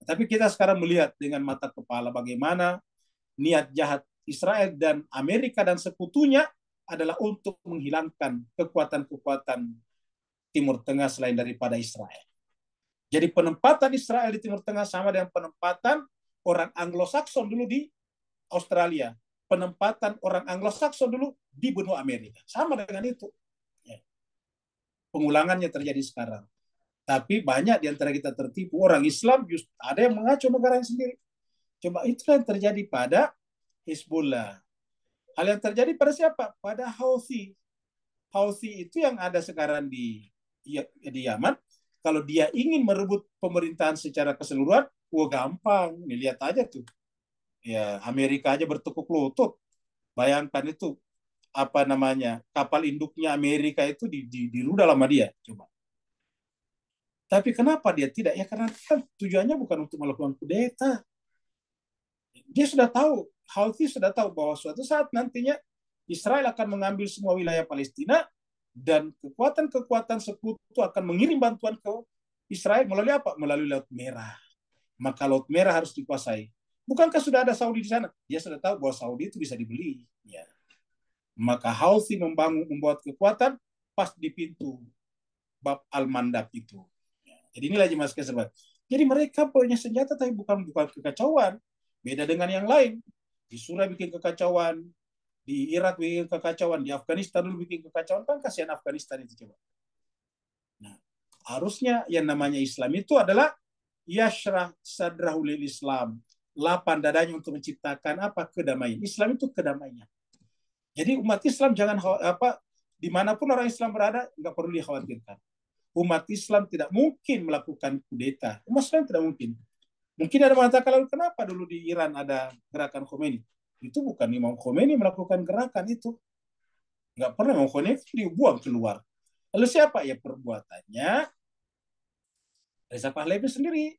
Tapi kita sekarang melihat dengan mata kepala bagaimana niat jahat Israel dan Amerika dan sekutunya adalah untuk menghilangkan kekuatan-kekuatan Timur Tengah selain daripada Israel. Jadi penempatan Israel di Timur Tengah sama dengan penempatan orang Anglo-Saxon dulu di Australia. Penempatan orang Anglo-Saxon dulu di benua Amerika. Sama dengan itu. Pengulangannya terjadi sekarang. Tapi banyak di antara kita tertipu. Orang Islam just ada yang mengacau negaranya sendiri. Coba itulah yang terjadi pada Hizbullah. Hal yang terjadi pada siapa? Pada Houthi. Houthi itu yang ada sekarang di Yaman. Kalau dia ingin merebut pemerintahan secara keseluruhan, gampang. Nih, lihat aja tuh. Ya, Amerika aja bertekuk lutut. Bayangkan itu apa namanya, kapal induknya Amerika itu dirudal sama dia. Coba. Tapi kenapa dia tidak? Ya karena kan tujuannya bukan untuk melakukan kudeta. Dia sudah tahu, Houthi sudah tahu bahwa suatu saat nantinya Israel akan mengambil semua wilayah Palestina dan kekuatan-kekuatan sekutu akan mengirim bantuan ke Israel melalui apa? Melalui Laut Merah. Maka Laut Merah harus dikuasai. Bukankah sudah ada Saudi di sana? Dia sudah tahu bahwa Saudi itu bisa dibeli. Ya. Maka Houthi membuat kekuatan pas di pintu Bab Al-Mandab itu. Ya. Jadi inilah jemaah sekalian. Jadi mereka punya senjata tapi bukan kekacauan. Beda dengan yang lain. Di Suriah bikin kekacauan, di Irak bikin kekacauan, di Afghanistan dulu bikin kekacauan, kan kasihan Afghanistan itu coba. Nah, harusnya yang namanya Islam itu adalah yashrah sadrahu lil Islam, lapang dadanya untuk menciptakan apa? Kedamaian. Islam itu kedamaian. Jadi umat Islam jangan dimanapun orang Islam berada nggak perlu dikhawatirkan. Umat Islam tidak mungkin melakukan kudeta. Umat Islam tidak mungkin. Mungkin ada mengatakan lalu kenapa dulu di Iran ada gerakan Khomeini? Itu bukan Imam Khomeini melakukan gerakan itu. Nggak pernah Imam Khomeini dibuang keluar. Lalu siapa? Ya perbuatannya Reza Pahlavi sendiri.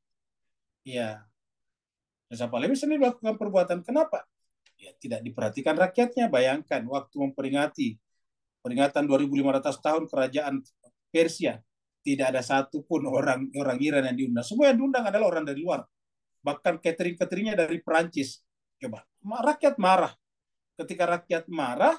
Ya, Reza Pahlavi sendiri melakukan perbuatan. Kenapa? Ya tidak diperhatikan rakyatnya. Bayangkan waktu memperingati peringatan 2.500 tahun kerajaan Persia. Tidak ada satupun orang Iran yang diundang. Semua yang diundang adalah orang dari luar. Bahkan catering-cateringnya dari Perancis. Coba, rakyat marah. Ketika rakyat marah,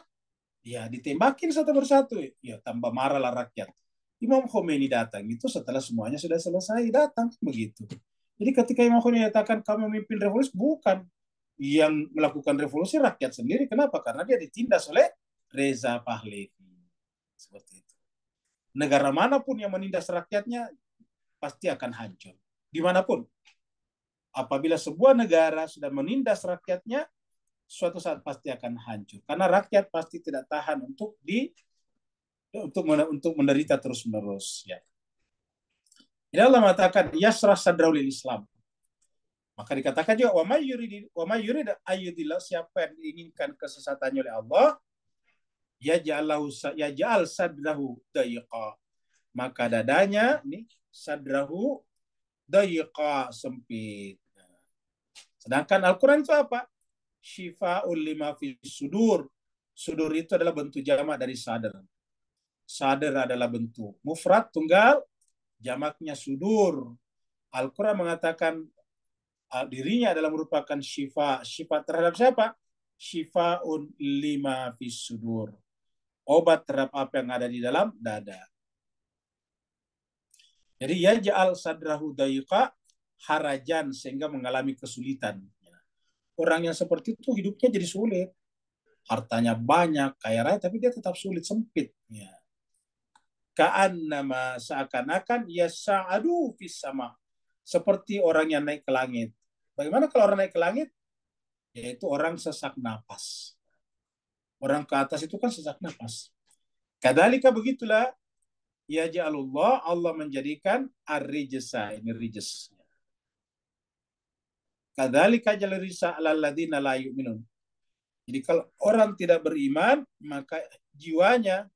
ya ditembakin satu persatu. Ya tambah marahlah rakyat. Imam Khomeini datang itu setelah semuanya sudah selesai, datang begitu. Jadi ketika Imam Khomeini nyatakan kamu memimpin revolusi, bukan yang melakukan revolusi rakyat sendiri. Kenapa? Karena dia ditindas oleh Reza Pahlavi. Seperti itu. Negara manapun yang menindas rakyatnya pasti akan hancur. Dimanapun. Apabila sebuah negara sudah menindas rakyatnya, suatu saat pasti akan hancur. Karena rakyat pasti tidak tahan untuk menderita terus-menerus. Ya. Ini Allah mengatakan, yasrah sadraul Islam. Maka dikatakan juga, wa may yurid ayyudillah, siapa yang diinginkan kesesatannya oleh Allah, yaj'al sadrahu dayiqa. Maka dadanya, nih, sadrahu dayiqa, sempit. Sedangkan Al-Quran itu apa? Syifa'ul lima fi sudur. Sudur itu adalah bentuk jamak dari sadar. Sadar adalah bentuk mufrad, tunggal, jamaknya sudur. Al-Quran mengatakan dirinya adalah merupakan syifa. Syifa terhadap siapa? Syifa'un lima fi sudur. Obat terhadap apa yang ada di dalam dada. Jadi yaj'al sadrahu dayiqa harajan, sehingga mengalami kesulitan. Orang yang seperti itu hidupnya jadi sulit. Hartanya banyak, kaya raya, tapi dia tetap sulit, sempit. Ya. Ka'annama, seakan-akan yasa'adu fis sama. Seperti orang yang naik ke langit. Bagaimana kalau orang naik ke langit? Yaitu orang sesak napas. Orang ke atas itu kan sesak nafas. Kadzalika begitulah ya ja'alullah, Allah menjadikan ar-rijsa, ini rijs. Kadzalika jalrisa alal ladzina la yu'minun. Jadi kalau orang tidak beriman, maka jiwanya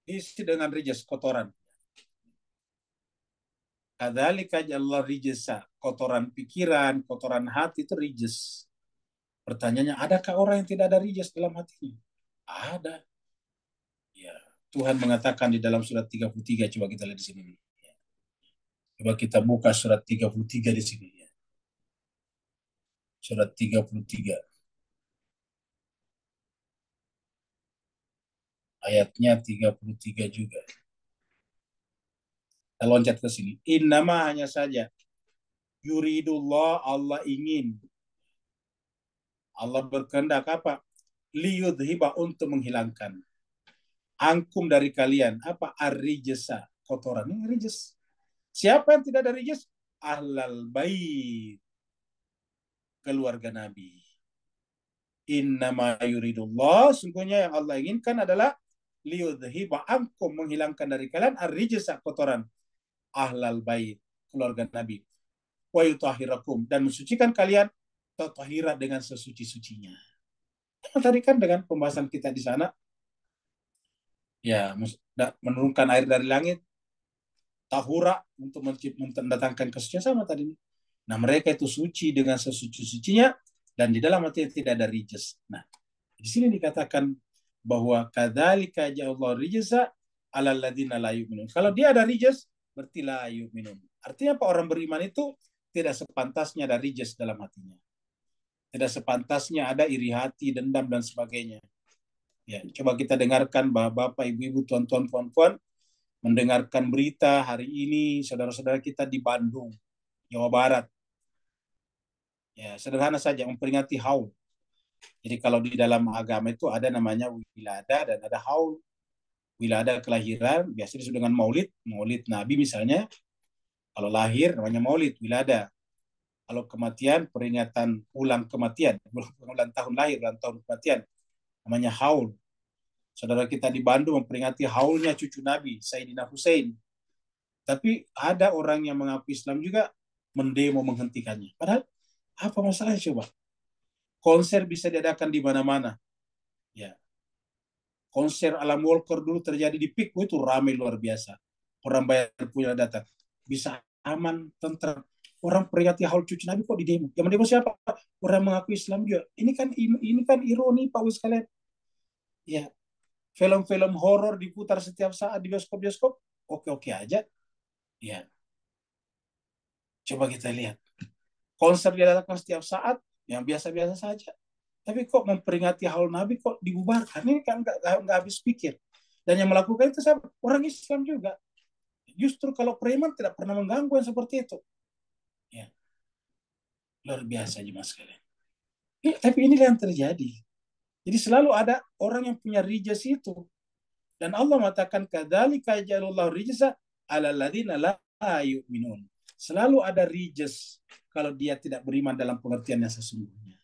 diisi dengan rijs, kotoran. Kadzalika jalal rijsa, kotoran pikiran, kotoran hati itu rijs. Pertanyaannya, adakah orang yang tidak ada rijs dalam hatinya? Ada. Ya, Tuhan mengatakan di dalam surat 33, coba kita lihat di sini. Coba kita buka surat 33 di sini. Surat 33. Ayatnya 33 juga. Kita loncat ke sini. Innama, hanya saja. Yuridullah, Allah ingin. Allah berkehendak apa? Liyudhiba, untuk menghilangkan. Angkum dari kalian. Apa? Ar-rijsa, kotoran. Ini rijs. Siapa yang tidak ada rijs? Ahlal bait, keluarga Nabi. Innama yuridullah, sungguhnya yang Allah inginkan adalah liyudhiba angkum, menghilangkan dari kalian ar-rijsa, kotoran, ahlal bait, keluarga Nabi, wa yutahhirakum, dan mensucikan kalian, tatahira, dengan sesuci-sucinya. Tadi kan dengan pembahasan kita di sana, ya, menurunkan air dari langit, tahura, untuk mendatangkan kesucian, sama tadi. Nah, mereka itu suci dengan sesuci-sucinya, dan di dalam hati tidak ada rijs. Nah, di sini dikatakan bahwa kadzalika ja'allahu rijsa 'alal ladzina la yu'minun. Kalau dia ada rijs, berarti la yu'minun. Artinya apa? Orang beriman itu tidak sepantasnya ada rijs dalam hatinya. Tidak sepantasnya ada iri hati, dendam, dan sebagainya. Ya, coba kita dengarkan Bapak, Ibu-ibu, tuan-tuan, puan-puan, mendengarkan berita hari ini saudara-saudara kita di Bandung, Jawa Barat. Ya, sederhana saja, memperingati haul. Jadi kalau di dalam agama itu ada namanya wilada dan ada haul. Wilada kelahiran, biasanya disebut dengan maulid, maulid Nabi misalnya. Kalau lahir namanya maulid, wilada. Kalau kematian, peringatan ulang kematian, ulang tahun lahir, ulang tahun kematian, namanya haul. Saudara kita di Bandung memperingati haulnya cucu Nabi, Sayyidina Hussein. Tapi ada orang yang mengaku Islam juga mendemo menghentikannya. Padahal apa masalahnya coba? Konser bisa diadakan di mana-mana. Ya, konser Alam Walker dulu terjadi di PIK, itu ramai luar biasa. Orang bayar punya datang. Bisa aman, tentram. Orang peringati haul cucu Nabi kok di demo. Yang demo siapa? Orang mengaku Islam juga. Ini kan ironi Pak Ustaz kalian. Ya, film-film horor diputar setiap saat di bioskop-bioskop. Oke-oke aja. Ya, coba kita lihat. Konser diadakan setiap saat, yang biasa-biasa saja. Tapi kok memperingati haul Nabi kok dibubarkan? Ini kan nggak habis pikir. Dan yang melakukan itu siapa? Orang Islam juga. Justru kalau preman tidak pernah mengganggu yang seperti itu. Ya, luar biasa jemaah sekalian. Ya, tapi inilah yang terjadi. Jadi selalu ada orang yang punya rijaz itu. Dan Allah mengatakan kadzalika ja'alallahu rijza 'alal ladzina la yu'minun. Selalu ada rijaz kalau dia tidak beriman dalam pengertian yang sesungguhnya.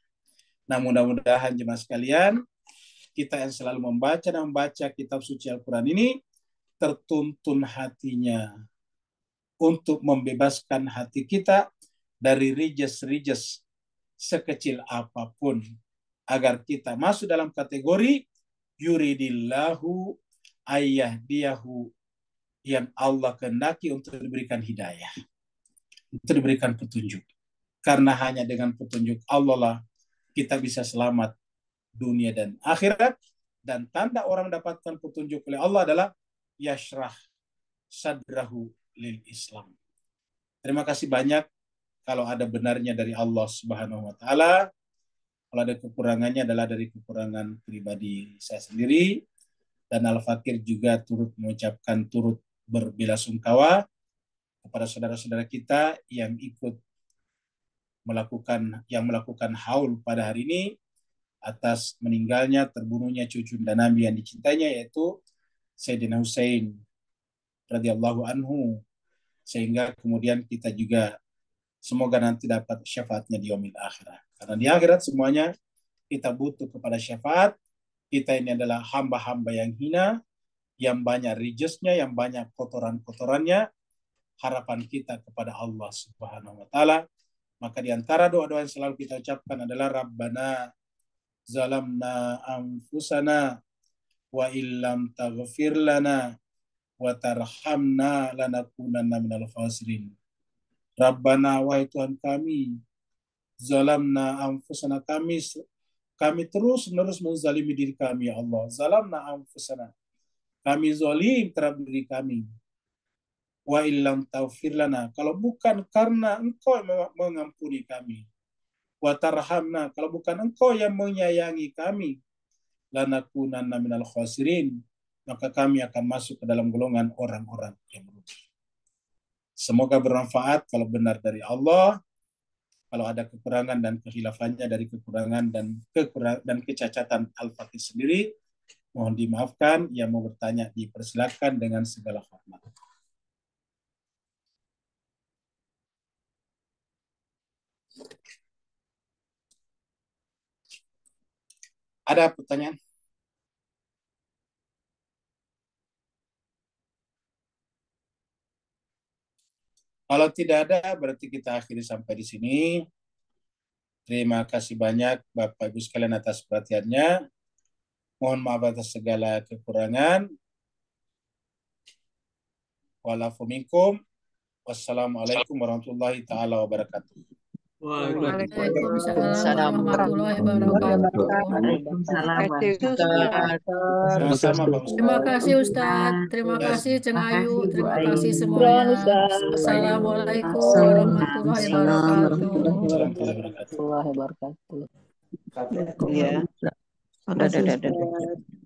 Nah, mudah-mudahan jemaah sekalian, kita yang selalu membaca dan membaca kitab suci Al-Quran ini tertuntun hatinya untuk membebaskan hati kita dari rijaz-rijaz sekecil apapun, agar kita masuk dalam kategori yuridillahu ayyahdiyahu, yang Allah kehendaki untuk diberikan hidayah, untuk diberikan petunjuk. Karena hanya dengan petunjuk Allah lah kita bisa selamat dunia dan akhirat. Dan tanda orang mendapatkan petunjuk oleh Allah adalah yashrah sadrahu lil Islam. Terima kasih banyak. Kalau ada benarnya dari Allah Subhanahu wa taala, kalau ada kekurangannya adalah dari kekurangan pribadi saya sendiri. Dan Al-Fakir juga turut mengucapkan, turut berbelasungkawa kepada saudara-saudara kita yang ikut melakukan haul pada hari ini atas meninggalnya, terbunuhnya cucu dan Nabi yang dicintainya, yaitu Sayyidina Hussein radhiyallahu anhu. Sehingga kemudian kita juga semoga nanti dapat syafaatnya di yaumil akhirah. Karena di akhirat semuanya kita butuh kepada syafaat. Kita ini adalah hamba-hamba yang hina, yang banyak rijasnya, yang banyak kotoran-kotorannya. Harapan kita kepada Allah Subhanahu wa taala. Maka di antara doa-doa yang selalu kita ucapkan adalah Rabbana zalamna anfusana wa illam taghfir lana wa tarhamna lanakunanna minal khasirin. Rabbana, wahai Tuhan kami, zalamna anfusana, kami terus-menerus menzalimi diri kami, ya Allah. Zalamna anfusana, kami zalim terhadap diri kami. Wa illam taghfir lana, kalau bukan karena Engkau yang mengampuni kami. Wa tarhamna, kalau bukan Engkau yang menyayangi kami. Lanakunanna minal khasirin, maka kami akan masuk ke dalam golongan orang-orang yang merugi. Semoga bermanfaat. Kalau benar dari Allah, kalau ada kekurangan dan kehilafannya dari kekurangan dan kecacatan Al-Fatih sendiri, mohon dimaafkan. Yang mau bertanya dipersilakan dengan segala hormat. Ada pertanyaan? Kalau tidak ada, berarti kita akhiri sampai di sini. Terima kasih banyak Bapak Ibu sekalian atas perhatiannya. Mohon maaf atas segala kekurangan. Wa'alafu minkum. Wassalamualaikum warahmatullahi taala wabarakatuh. Waalaikumsalam warahmatullahi wabarakatuh. Waalaikumsalam Sama-sama Pak Ustaz. Terima kasih Ustadz, terima kasih Ceng Ayu, terima kasih semuanya. Assalamualaikum warahmatullahi wabarakatuh. Warahmatullahi wabarakatuh. Ya. Dadah.